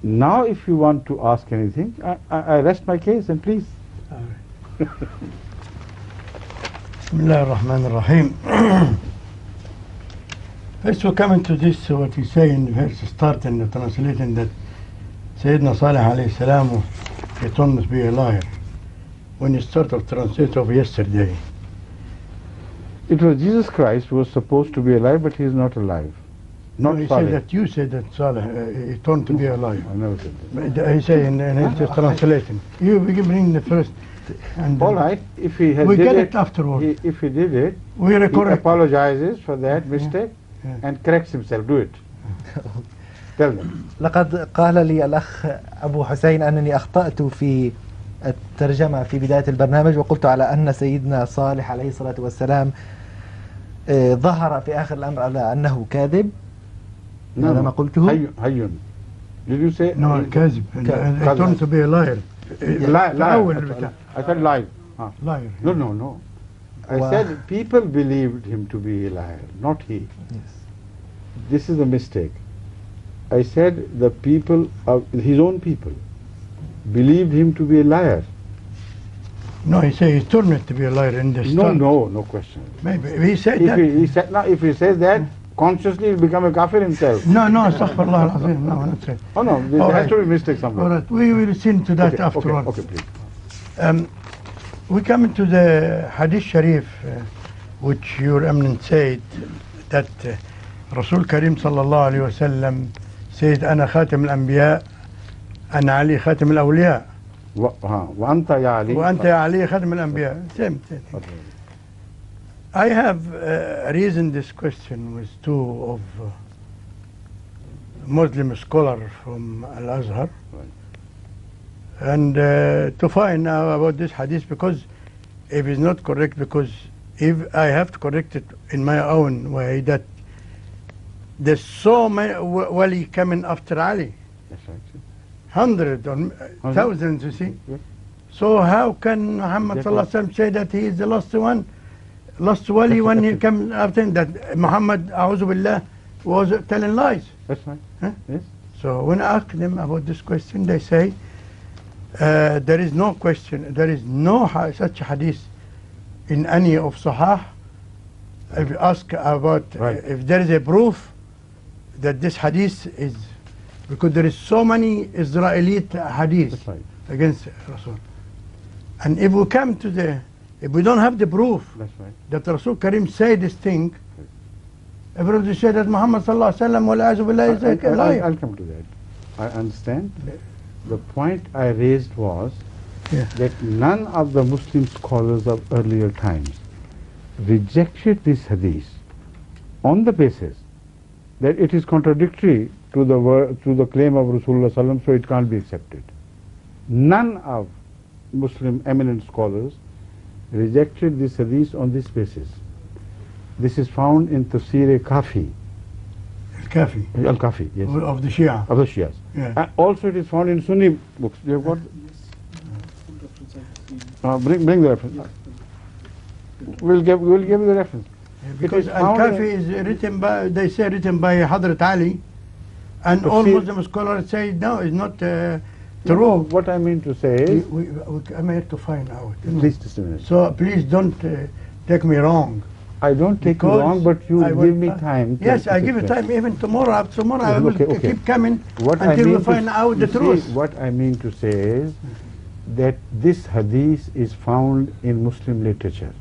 Now if you want to ask anything, I rest my case, and please. Bismillah ar-Rahman ar-Rahim. First we come into this, what you say in the verse start and translating that Sayyidina Salih alayhi salam, he told us to be a liar. When you start to translate of yesterday. It was Jesus Christ who was supposed to be alive, but he is not alive. Not he Salih. said that you said that Salih, he turned to be a liar. I never said that. He said in his translation. You we can bring the first. And all right, if he has we did get it, it afterwards. if he did it, We he record it. apologizes for that mistake Yeah. and corrects himself. Do it. Tell them. لقد قال لي الأخ أبو حسين أنني أخطأت في الترجمة في بداية البرنامج، وقلت على أن سيدنا صالح عليه الصلاة والسلام ظهر في آخر الأمر على أنه كاذب. هذا ما قلته. حي. Did you say? No, كاذب. He turned to be a liar. Lie. I said lie. Liar. No. I said people believed him to be a liar, not he. Yes. This is a mistake. I said the people, his own people, believed him to be a liar. No, he said he turned to be a liar in the start. No question. Maybe he said If that. he said, now, if he says that, consciously he'll become a kafir himself. No, astaghfirullah al-azim. No, not saying. Oh no, there has to be a mistake somewhere. All right, we will see to that afterwards. Okay, please. We come into the Hadith Sharif, which Your Eminence said that Rasul Karim sallallahu alayhi wa sallam said, أنا خاتم الأنبياء أنا علي خاتم الأولياء وأنت يا علي وأنت يا علي خاتم الأنبياء. Same. I have reasoned this question with two of Muslim scholars from Al-Azhar. And to find out about this hadith, because if it's not correct, because if I have to correct it in my own way, that there's so many wali coming after Ali, That's right. hundreds or thousands, you see. Yeah. So how can Muhammad sallallahu alaihi wasallam say that he is the last one, last wali when he comes after him, that Muhammad, a'udhu billah, was telling lies? That's right. Huh? Yes. So when I ask them about this question, they say, there is no question, there is no such hadith in any of Sahih. If you ask about if there is a proof that this hadith is, because there is so many Israelite hadith against Rasul. And if we come to if we don't have the proof that Rasul Karim say this thing, everybody say that Muhammad sallallahu alaihi wasallam wal-a'udhu billah is a liar. I'll come to that. I understand. The point I raised was that none of the Muslim scholars of earlier times rejected this hadith on the basis that it is contradictory to the claim of Rasulullah sallam, so it can't be accepted. None of Muslim eminent scholars rejected this hadith on this basis. This is found in Tafsir Kafi. Al-Kafi, yes. Of the Shia. Of the Shias. Yeah. Also it is found in Sunni books. You have got? Bring the reference. We'll give you the reference. Because Al-Kafi is written by, they say written by Hadrat Ali, and all Muslim scholars say no, it's not true. No, what I mean to say is, I'm here to find out. Please just a minute. So please don't take me wrong. I don't take you wrong, but you give me time. Yes, I give you time. Even tomorrow, after tomorrow, I will keep coming until we find out the truth. What I mean to say is, that this hadith is found in Muslim literature,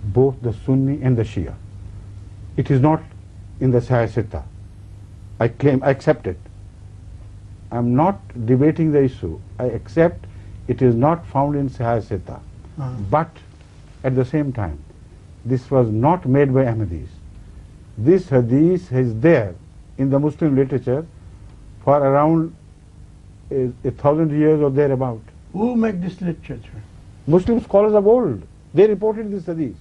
both the Sunni and the Shia. It is not in the Sahih Sitta. I accept it. I'm not debating the issue. I accept it is not found in Sahih Sitta. But at the same time, this was not made by Ahmadis. This hadith is there in the Muslim literature for around 1,000 years or thereabout. Who make this literature? Muslim scholars of old, they reported this hadith.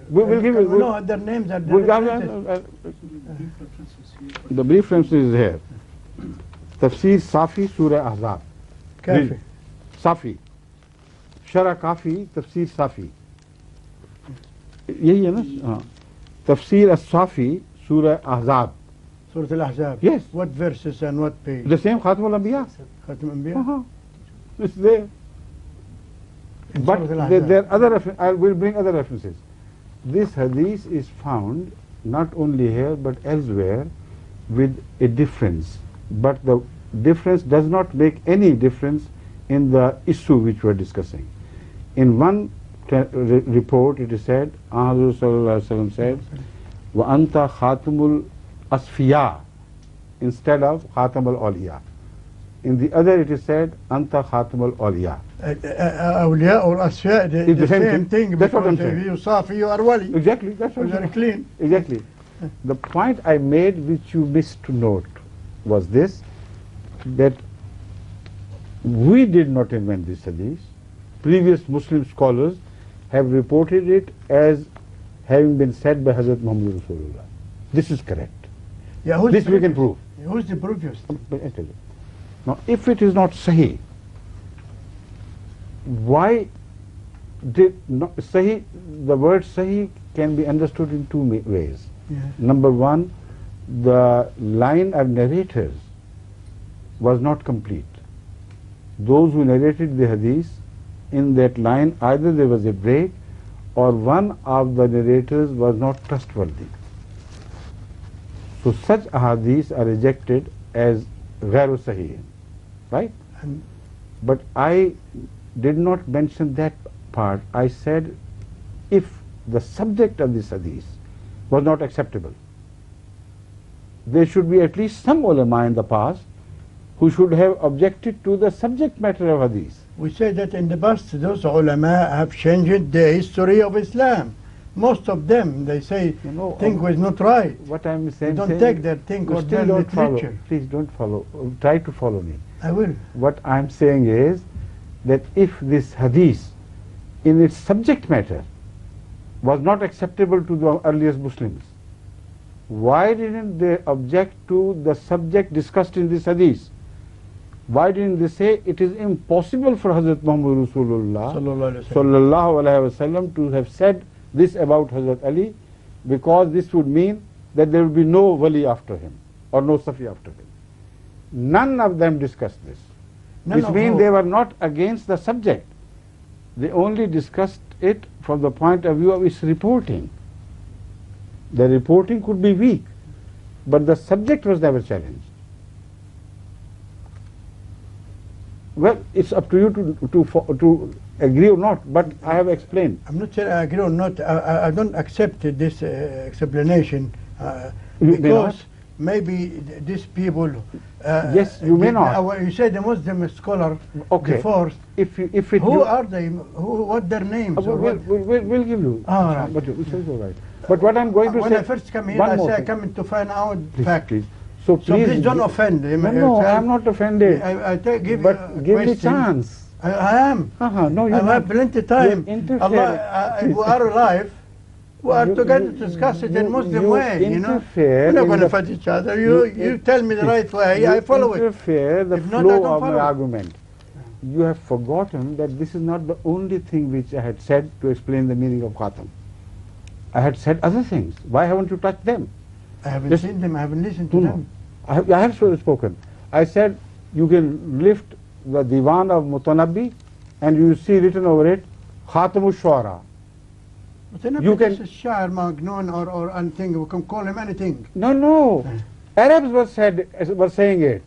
We'll give you. No, their names are The brief translation is here. Tafsir Safi, Surah Ahzab. Kafi. Safi. Shara Kafi, Tafsir Safi. यही है ना? Tafsir As-Safi, Surah Ahzab. Surah Al-Ahzab. Yes. What verses and what page? The same Khatam al-Anbiya. Khatam al-Anbiya. It's there. In But Surah Al-Ahzab. there are other. I will bring other references. This hadith is found not only here but elsewhere with a difference. But the difference does not make any difference in the issue which we are discussing. In one report it is said, Hazrat Sallallahu Alaihi Wasallam said, "Wa anta khatamul asfiya," instead of khatam al-awliya. In the other it is said, "Anta khatam al-awliya." Awliya or Asfiya, It's the same thing. That's what I'm because saying. If you Safi, you are Wali. Exactly, that's what You are I'm clean. Exactly. The point I made, which you missed to note, was this: that we did not invent this hadith. Previous Muslim scholars have reported it as having been said by Hazrat Muhammad Rasulullah. This is correct. Yeah, who's This the we can previous? prove. Who's the previous? But I tell you. Now, if it is not Sahih, why did not Sahih? The word Sahih can be understood in two ways. Yeah. Number one, the line of narrators was not complete. Those who narrated the hadith, in that line either there was a break or one of the narrators was not trustworthy. So such ahadith are rejected as ghairu sahih, right? And But I did not mention that part. I said if the subject of this hadith was not acceptable, there should be at least some ulama in the past who should have objected to the subject matter of hadith. we say that in the past, those ulama have changed the history of Islam. Most of them, they say, You know, thing was not right. What I am They saying, don't take their thing you or still their don't follow. literature. Please don't follow. Try to follow me. I will. What I am saying is that if this hadith in its subject matter was not acceptable to the earliest Muslims, why didn't they object to the subject discussed in this hadith? Why didn't they say it is impossible for Hazrat Muhammad Rasulullah Sallallahu Alaihi Wasallam. Sallallahu Alaihi Wasallam to have said this about Hazrat Ali, because this would mean that there would be no wali after him or no Safi after him. None of them discussed this, None which of means who? they were not against the subject. They only discussed it from the point of view of its reporting. The reporting could be weak, but the subject was never challenged. Well, it's up to you to agree or not, but I have explained. I'm not sure I agree or not. I don't accept this explanation You may because not? maybe these people. Yes, you may not. You said the Muslim scholar Okay. before. If it Who you- are they? What their names? or we'll, what? we'll give you. All right. But it's all right. But what I'm going to When say. I first come here, one I more say I thing. come to find out Please, fact. please. So So please don't offend him. No, I am not offended. I give But you a give me question. chance. I am. No, you I have plenty time. interfere. Allah, we are alive. We are You- together you- to discuss it you- in Muslim you way. You know, interfere we're not in going to the- fight each other. You tell me the right way. I follow it. Interfere the If not, I flow don't of my follow. argument. You have forgotten that this is not the only thing which I had said to explain the meaning of Khatam. I had said other things. Why haven't you touched them? I haven't Yes. seen them. I haven't listened to No, no. them. I have spoken. I said you can lift the Diwan of Mutanabbi and you see written over it Khatamu Shuara. But then You if can- it's a Shah Magnoon or anything, we can call him anything. No. Arabs were saying it.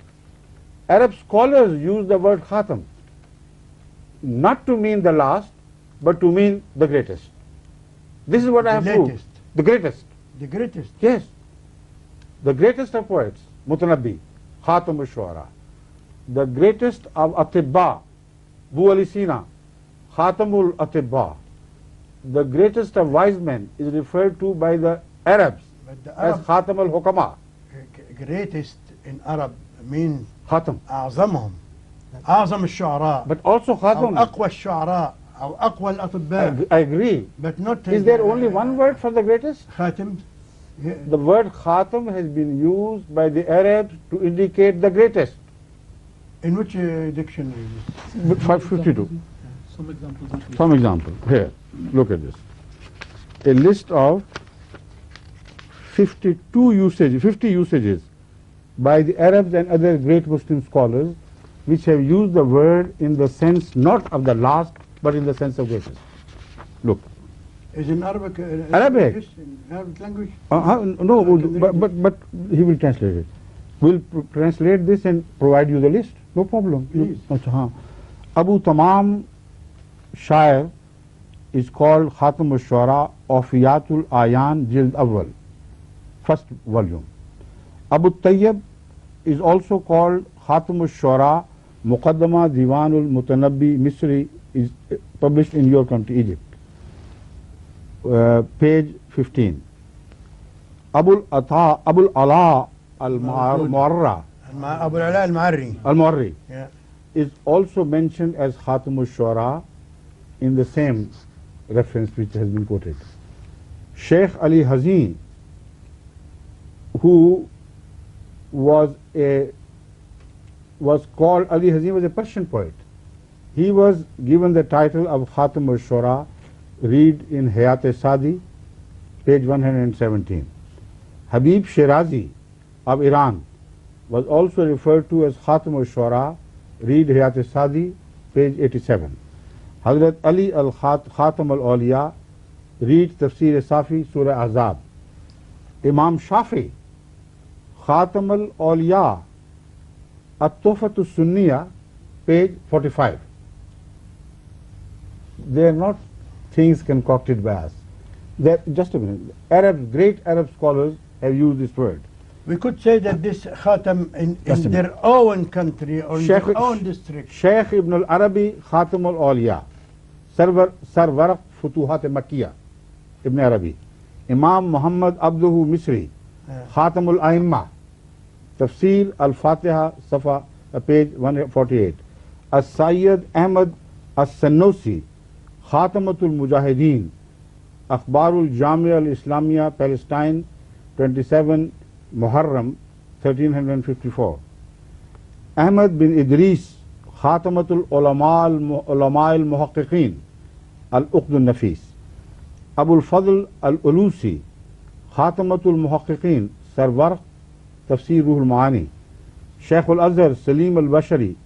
Arab scholars use the word Khatam. not to mean the last, but to mean the greatest. This is what I have proved. latest. The greatest. The greatest. Yes. The greatest of poets, Mutanabbi, Khatam al-Shuara. The greatest of Atibba, Bu Ali Sina, Khatamul Atibba. The greatest of wise men is referred to by the Arabs But the as Arab Khatam al-Hukama. greatest in Arab means Khatam. أعظمهم أعظم الشعراء But also أو Khatam. أقوى الشعراء أو أقوى الأطباء. I agree. But not Is there only one word for the greatest? خاتم. The word Khatam has been used by the Arabs to indicate the greatest. In which dictionary? 552. Some examples. Some example. Here, look at this. A list of 50 usages by the Arabs and other great Muslim scholars which have used the word in the sense not of the last but in the sense of greatest. Look. Is in Arabic? Arabic. Yes, in Arabic language? No, but he will translate it. We'll translate this and provide you the list. No problem. Please. Abu Tamam Shair is called Khatam al-Shuara Awfiyatul Ayan Jild Awwal, first volume. Abu Tayyib is also called Khatam al-Shuara Muqaddama Diwanul Mutanabbi Misri, is published in your country, Egypt. Page 15. Abul Ala al-Mu'arra أبو العلاء المعري. al-Mu'arri Yeah. is also mentioned as Khatam al-Shuara in the same reference which has been quoted. Sheikh Ali Hazin, who was called Ali Hazin, was a Persian poet. He was given the title of Khatam al-Shuara. Read in Hayat-e-Sadi, page 117. Habib Shirazi of Iran was also referred to as Khatam al-Shuara. Read Hayat-e-Sadi, page 87. Hazrat Ali al-Khatam al-Awliya. Read Tafsir-e-Safi, Surah Ahzab. Imam Shafi, Khatam al-Awliya, At-Tuhfatu Sunniya, page 45. They are not things concocted by us. Just a minute. Great Arab scholars have used this word. We could say that this Khatam in Just a minute. their own country or in their own district. Shaykh Ibn al-Arabi, Khatam al-Awliya, Sarwar Futuhat al-Makkiyah, Ibn Arabi. Imam Muhammad Abduhu Misri, Khatam al-Aimma, Tafsir al-Fatiha, Safa, page 148. As-Sayyid Ahmad as-Sanusi, Khatamatul Mujahideen, Akhbarul Jamia al-Islamiyya, Palestine, 27 Muharram, 1354. Ahmad bin Idris, Khatamatul Ulama al-Muhaqqiqeen, Al-Uqd al-Nafis. Abul Fadl al-Ulusi, Khatamatul Muhaqqiqeen, Sarwar, Tafsir Ruhul Maani. Shaykh al-Azhar Salim al-Bashari,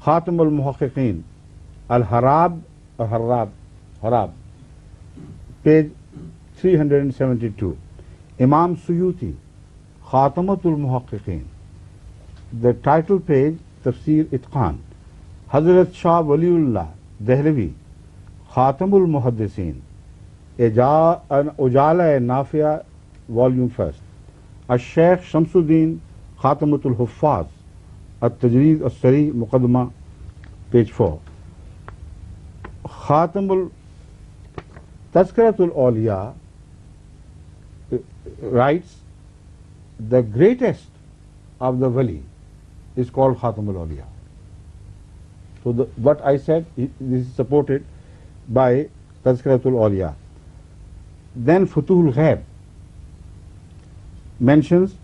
Khatam al-Muhaqqiqeen, Al-Harab, Harab, page 372. Imam Suyuti, Khatamatul Muhaqqiqeen. The title page, Tafsir Itqan. Hazrat Shah Waliullah Dehlavi, Khatamul Muhaddiseen. Ujala Nafia, volume 1st. Al-Sheikh Shamsuddin, Khatamutul Huffaz, At-Tajreed As-Sari, Muqaddama, page 4. Khatamul Tazkiratul Awliya writes, the greatest of the wali is called Khatamul Awliya. So what I said, this is supported by Tazkiratul Awliya. Then Futuhul Ghaib mentions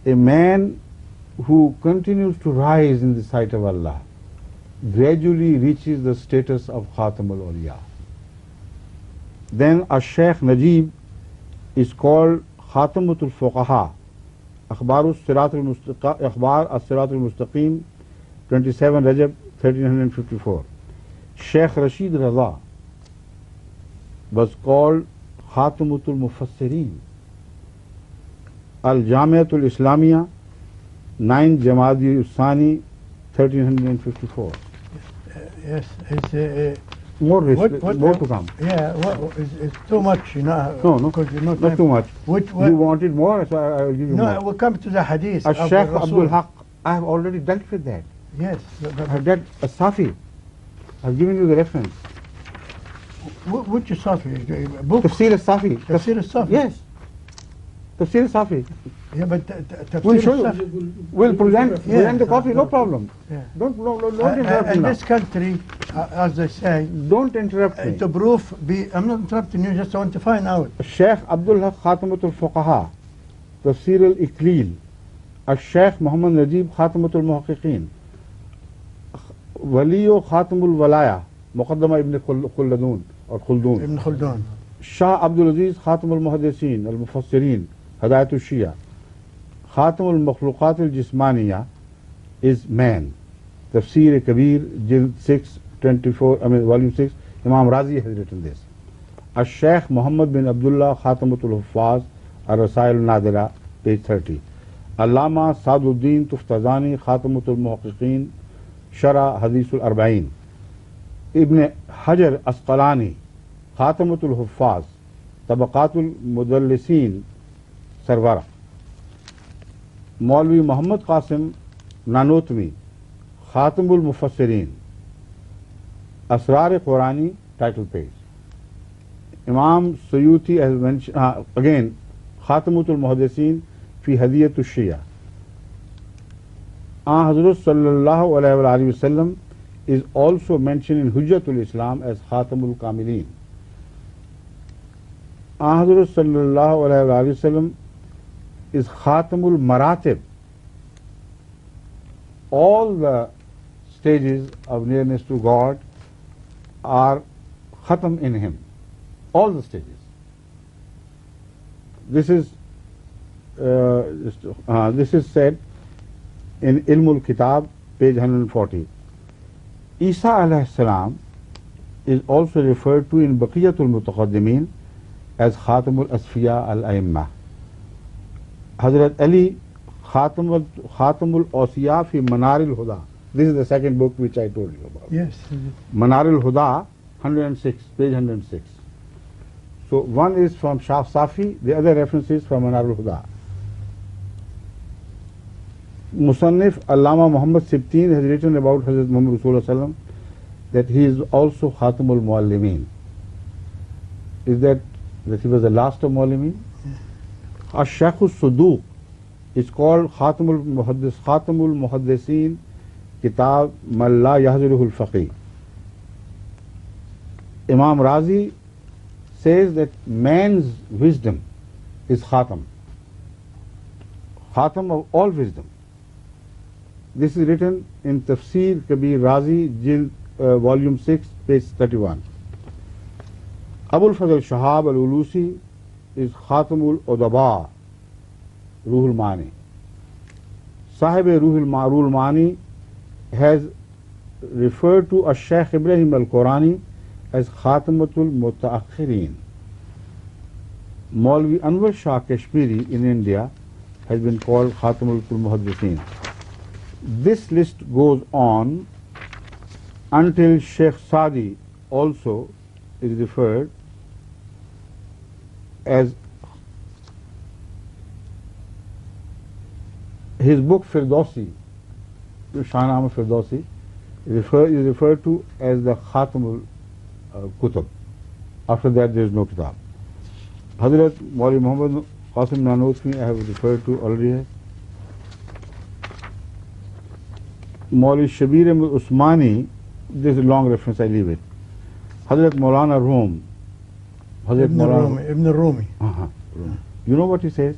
a man who continues to rise in the sight of Allah gradually reaches the status of Khatamul Awliya. Then a Sheikh Najib is called Khatamutul Fuqaha, Akhbar as-Sirat al-Mustaqim, 27 Rajab, 1354. Sheikh Rashid Raza was called Khatamutul Mufassirin. Al-Jamiatul Islamiyya, 9 Jamadi Usani, 1354. Yes, it's More what- more to come. yeah. It's too much, you know. No, because you know not too much. What, You wanted more, so I will give you no, more. we'll come to the hadith. of Sheikh Rasul. Abdul Haq, I have already dealt with that. Yes. I have dealt a Safi. I have given you the reference. Which is Safi? Book? Tafsir al-Safi. Tafsir al-Safi? Yes. Tafsir al-Safi. Yeah, but Tafsir We'll show al-Safi. you. We'll present the copy, no problem. Yeah. Don't interrupt me In now. this country, as they say, Don't interrupt me. to prove, I'm not interrupting you, just want to find out. Sheikh Abdul Haq Khatamat al-Fuqaha, Tafsir al-Iklil, Sheikh Muhammad Najib Khatamat al-Muhaqqiqin, Waliyo Khatam al-Walaya, Muqaddama Ibn Khulladun or Khuldun, Ibn Khaldun. Shah Abdul Aziz Khatam al-Muhaddisin, al-Mufassirin, Hadayat al-Shia, Khatam al-Makhluqat al-Jismaniya is man. Tafsir Kabir, Jild 6, 24, volume 6, Imam Razi has written this. Sheikh Muhammad bin Abdullah Khatamatul Huffaz, Ar-Rasail al-Nadira, page 30. Allama Saduddin Tuftazani Khatamatul Muhaqqiqin, Shara Hadithul Arba'in. Ibn Hajar Asqalani, Khatamatul Huffaz, Tabaqatul Mudallisin, Sarwara. Maulvi Muhammad Qasim Nanotmi, Khatamul Mufassirin, Asrar Qurani, title page. Imam Suyuti has mentioned, again, Khatamutul Muhaddisin fi Hadiyatul Shia. Hazrat Sallallahu Alaihi Wasallam is also mentioned in Hujjatul Islam as Khatamul Kamilin. Hazrat Sallallahu Alaihi Wasallam is Khatamul Maratib. All the stages of nearness to God are Khatam in him. All the stages. This is said in Ilmul Kitab, page 140. Isa alayhi salam is also referred to in Baqiyatul Mutaqaddimin as Khatamul Asfiya al-Aimma. Hazrat Ali Khatamul Awsiya fi Manar al-Huda. This is the second book which I told you about. Yes. Manar al-Huda, 106, page 106. So one is from Shah Safi, the other reference is from Manar al-Huda. Musannif Allama Muhammad Sibtin has written about Hazrat Muhammad Rasulullah Sallam that he is also Khatamul Muallimin. Is that he was the last of Muallimin? Ash-Shaykhul Suduq is called Khatamul Muhaddisin Kitab Man La Yahziruhul Faqih. Imam Razi says that man's wisdom is Khatam. Khatam of all wisdom. This is written in Tafsir Kabir Razi, Jild, volume 6, page 31. Abul Fadl Shahab al-Ulusi is Khatamul Udaba, Ruhul Mani. Sahib Ruhul Mani has referred to Shaykh Ibrahim al-Qurani as Khatamatul Mutaakhirin. Maulvi Anwar Shah Kashmiri in India has been called Khatamatul Muhaddisin. This list goes on until Sheikh Sadi also is referred as his book Firdausi, Shahnama Firdausi, is referred to as the Khatamul Kutub. After that there is no kitab. Hazrat Maulvi Muhammad Qasim Nanotmi I have referred to already. Maulvi Shabir Ahmad Usmani, this is a long reference, I leave it. Hazrat Maulana Rum. Ibn Rumi. You know what he says?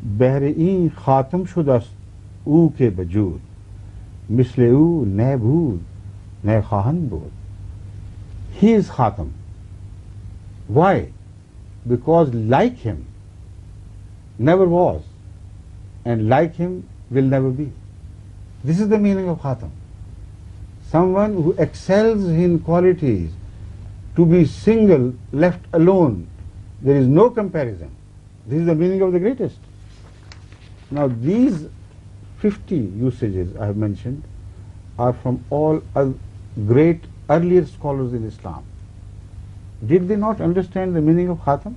Behre-in Khatam shudast oo ke bajood, misle-oo ne bhood, ne khahan bod. He is Khatam. Why? Because like him never was, and like him will never be. This is the meaning of Khatam. Someone who excels in qualities, to be single, left alone, there is no comparison. This is the meaning of the greatest. Now these 50 usages I have mentioned are from all great earlier scholars in Islam, did they not understand the meaning of Khatam?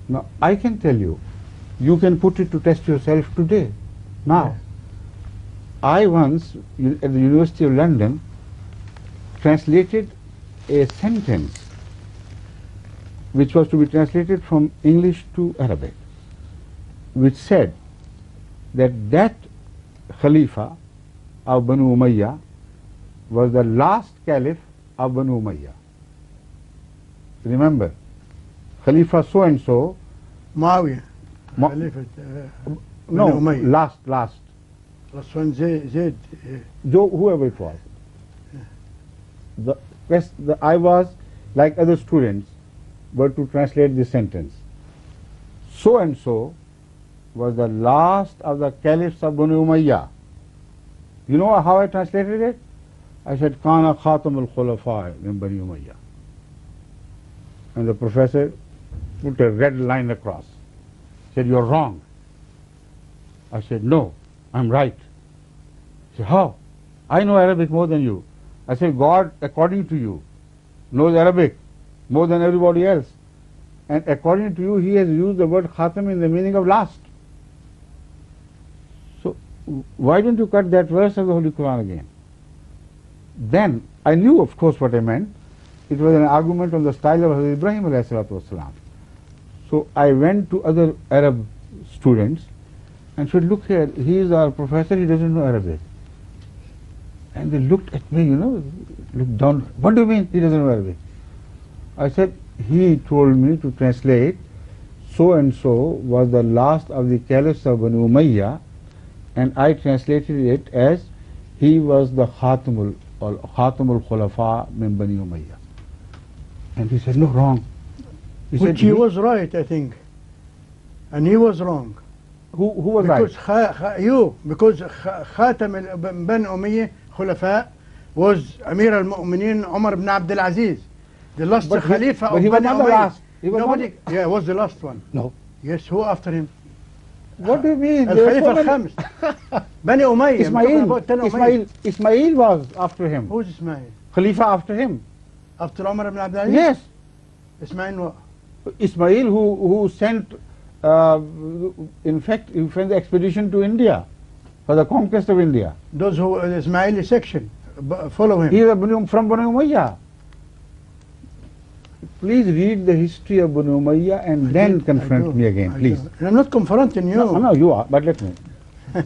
Now, I can tell you, you can put it to test yourself today. Now, I once, at the University of London, translated a sentence which was to be translated from English to Arabic, which said that Khalifa of Banu Umayyah was the last caliph of Banu Umayyah. Remember, Khalifa so and so. Muawiyah. Ma- Khalifa, No, Banu Umayyah. last. Last one, Zayd. Whoever it was. I was, like other students, were to translate this sentence. So and so was the last of the caliphs of Banu Umayyah. You know how I translated it? I said, Kana Khatam al-Khulafa min Bani Umayyah. And the professor put a red line across. Said, you're wrong. I said, no, I'm right. He said, how? I know Arabic more than you. I said, God, according to you, knows Arabic more than everybody else. And according to you, he has used the word Khatam in the meaning of last. So, why don't you cut that verse of the Holy Quran again? Then, I knew, of course, what I meant. It was an argument on the style of Hazrat Ibrahim alayhi salatu wasalam. So, I went to other Arab students and said, look here, he is our professor, he doesn't know Arabic. And they looked at me, looked down. What do you mean he doesn't know Arabic? I said, he told me to translate, so and so was the last of the caliphs of Banu Umayyah, and I translated it as he was the Khatamul Khulafa min Bani Umayyah. And he said, no, wrong. Which he was right, I think. And he was wrong. Who was because right? Because Khatam Bani Umayyah Khulafa was Amir al-Mu'minin Umar ibn Abdul Aziz, the last Khalifa of Bani Umayyah. Nobody. Yeah, was the last one. No. Yes, who after him? What do you mean? Al-Khalifa al-Khams. Bani Umayyah. Ismail was after him. Who's Ismail? Khalifa after him. After Umar ibn Abdul Aziz? Yes. Ismail what? Ismail who sent, in fact, he sent the expedition to India for the conquest of India. Those who, the Ismaili section, follow him. He is from Banu Umayyah. Please read the history of Banu Umayyah and then confront me again, please. I'm not confronting you. No, you are, but let me.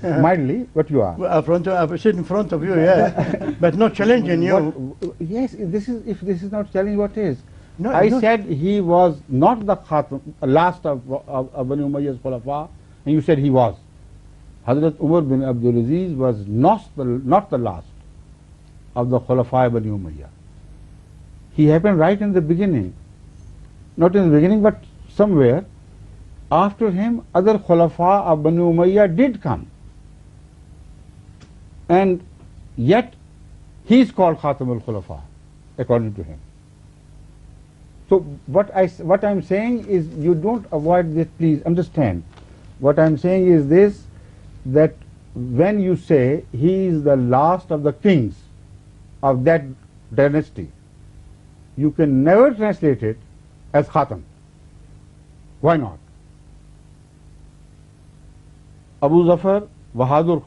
Mildly, but you are. Well, I sit in front of you, yeah, but not challenging you. Yes, if this is not challenging, what is? No, I said he was not the Khatam, last of Bani Umayyah's Khulafa, and you said he was. Hazrat Umar bin Abdul Aziz was not the last of the Khulafa Bani Umayyah. He happened right in the beginning. Not in the beginning, but somewhere. After him, other Khulafa of Bani Umayyah did come. And yet, he is called Khatam al-Khulafa, according to him. So, what I'm saying is, you don't avoid this, please understand. What I'm saying is this, that when you say he is the last of the kings of that dynasty, you can never translate it as Khatam. Why not? Abu Zafar Bahadur,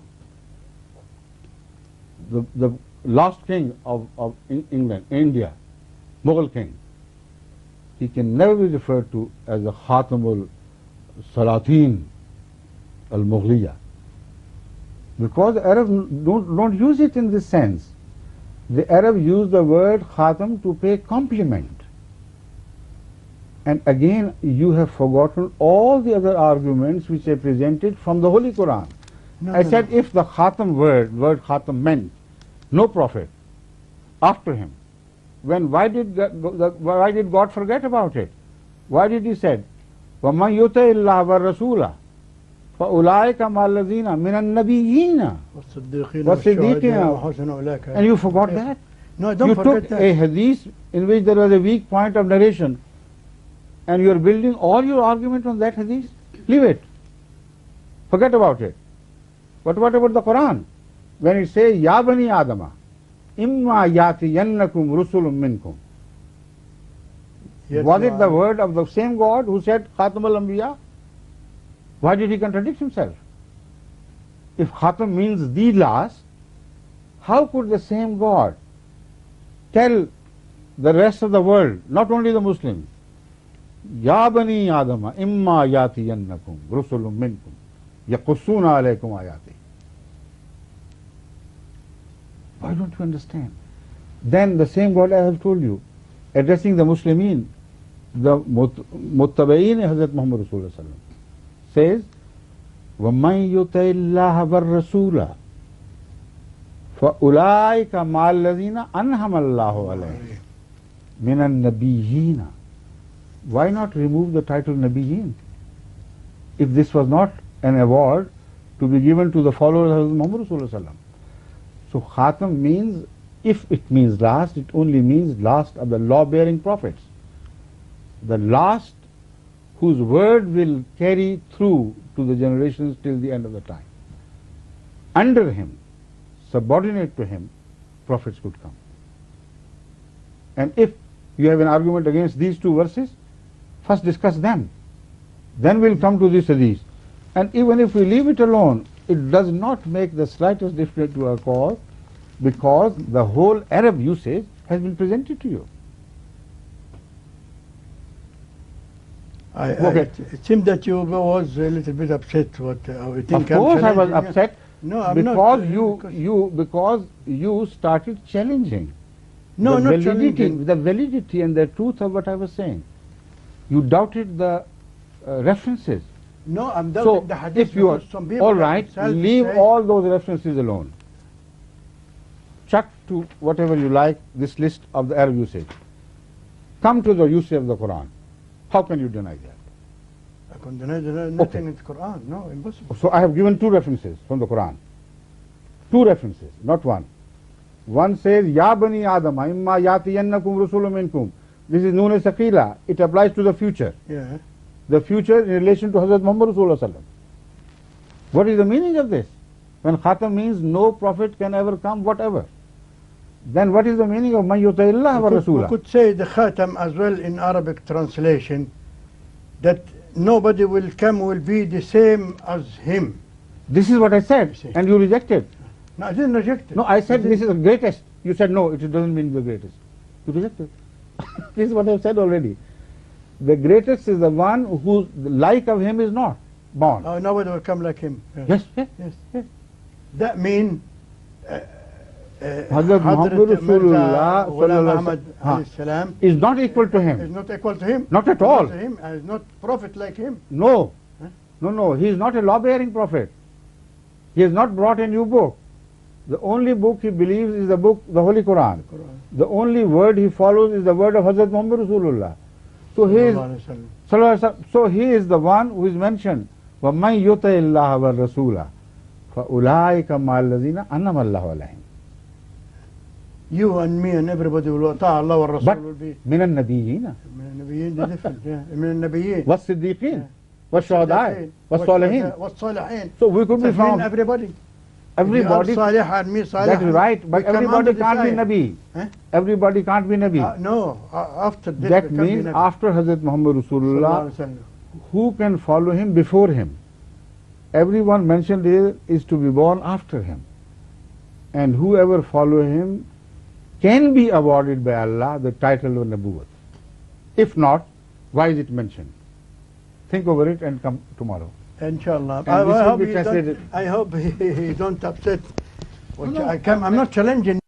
the last king of England, India, Mughal king, he can never be referred to as the Khatam al-Salatin al-Mughliya, because the Arabs don't use it in this sense. The Arabs use the word Khatam to pay compliment. And again, you have forgotten all the other arguments which I presented from the Holy Quran. I said, if the Khatam word Khatam meant no prophet after him, why did God forget about it? Why did he say, وَمَنْ يُطِعِ اللَّهَ وَالرَّسُولَ فَأُولَٰئِكَ مَعَ الَّذِينَ مِنَ النَّبِيِّينَ وَالصِّدِّيقِينَ. And you forgot that? No, don't forget that. You took a hadith in which there was a weak point of narration, and you are building all your argument on that hadith. Leave it. Forget about it. But what about the Quran? When it says, Ya Bani Adama, Imma yatiyannakum rusulun minkum. Was it the word of the same God who said Khatam al-Anbiya? Why did he contradict himself? If Khatam means the last, how could the same God tell the rest of the world, not only the Muslims, Ya bani Adama imma yatiyannakum rusulun minkum yaqussuna alaykum ayati. Why don't you understand? Then the same God I have told you, addressing the Muslimin, the Muttabain Hazrat Muhammad Rasulullah says, وَمَنْ يُطَعِ اللَّهَ وَالرَّسُولَ فَأُولَٰئِكَ مَعَ الَّذِينَ أَنْعَمَ اللَّهُ عَلَيْهِمْ مِنَ النَّبِيِّينَ. Why not remove the title Nabiyyin? If this was not an award to be given to the followers of Muhammad Rasulullah. So Khatam means, if it means last, it only means last of the law-bearing prophets. The last whose word will carry through to the generations till the end of the time. Under him, subordinate to him, prophets could come. And if you have an argument against these two verses, first discuss them. Then we'll come to this hadith. And even if we leave it alone, it does not make the slightest difference to our cause, because the whole Arab usage has been presented to you. It seemed that you was a little bit upset. What I think of course I was upset. No, I'm because not. Because you started challenging No, the not validity, challenging. the validity and the truth of what I was saying. You doubted the references. No, I'm doubting So the hadith. if you are because some people all right, themselves leave say- all those references alone. Chuck to whatever you like this list of the Arab usage. Come to the usage of the Quran. How can you deny that? I can deny nothing in the Quran. No, impossible. So I have given two references from the Quran. Two references, not one. One says, Ya bani Adama imma yatiyannakum rusulun minkum. This is known as Saqila. It applies to the future. Yeah. The future in relation to Hazrat Muhammad Rasulullah sallam. What is the meaning of this? When Khatam means no prophet can ever come, whatever. Then what is the meaning of Man yuta'illah wa We Rasulah? could say the Khatam as well in Arabic translation, that nobody will come will be the same as him. This is what I said, See. and you rejected. No, I didn't reject it. No, I said this is the greatest. You said no, it doesn't mean the greatest. You rejected. This is what I have said already. The greatest is the one whose like of him is not born. Oh, nobody will come like him. Yes, yes. Yes. That means Hazrat Muhammad Rasulullah Muhammad sallallahu is not equal to is him. not equal to him. Not at all. To him, is not prophet like him. No. Huh? No, he is not a law-bearing prophet. He has not brought a new book. The only book he believes is the book, the Holy Quran. The only word he follows is the word of Hazrat Muhammad Rasulullah. So he is, sallallahu alaihi wasallam. So he is the one who is mentioned. وَمَنْ يُطَعِ اللَّهَ وَالرَّسُولَ فَأُولَٰئِكَ مَعَ الَّذِينَ أَنْعَمَ اللَّهُ عَلَيْهِمْ. You and me and everybody will Allah wa Rasul But will be من النبيين من النبيين the different. Yeah. من النبيين. والصديقين والشهداء والصالحين. والصالحين. So we could be That mean from everybody. everybody. Salih and me Salih. That is right, but we come everybody under this can't be ayah. Nabi. Huh? Everybody can't be Nabi. No, after this That we can be means Nabi. after Hazrat Muhammad Sallallahu Rasulullah, alaihi wasallam. who can follow him before him? Everyone mentioned here is to be born after him. And whoever follow him can be awarded by Allah the title of Nabuwwat. If not, why is it mentioned? Think over it and come tomorrow. Inshallah. And this will be he translated. I hope he don't upset. I'm not challenging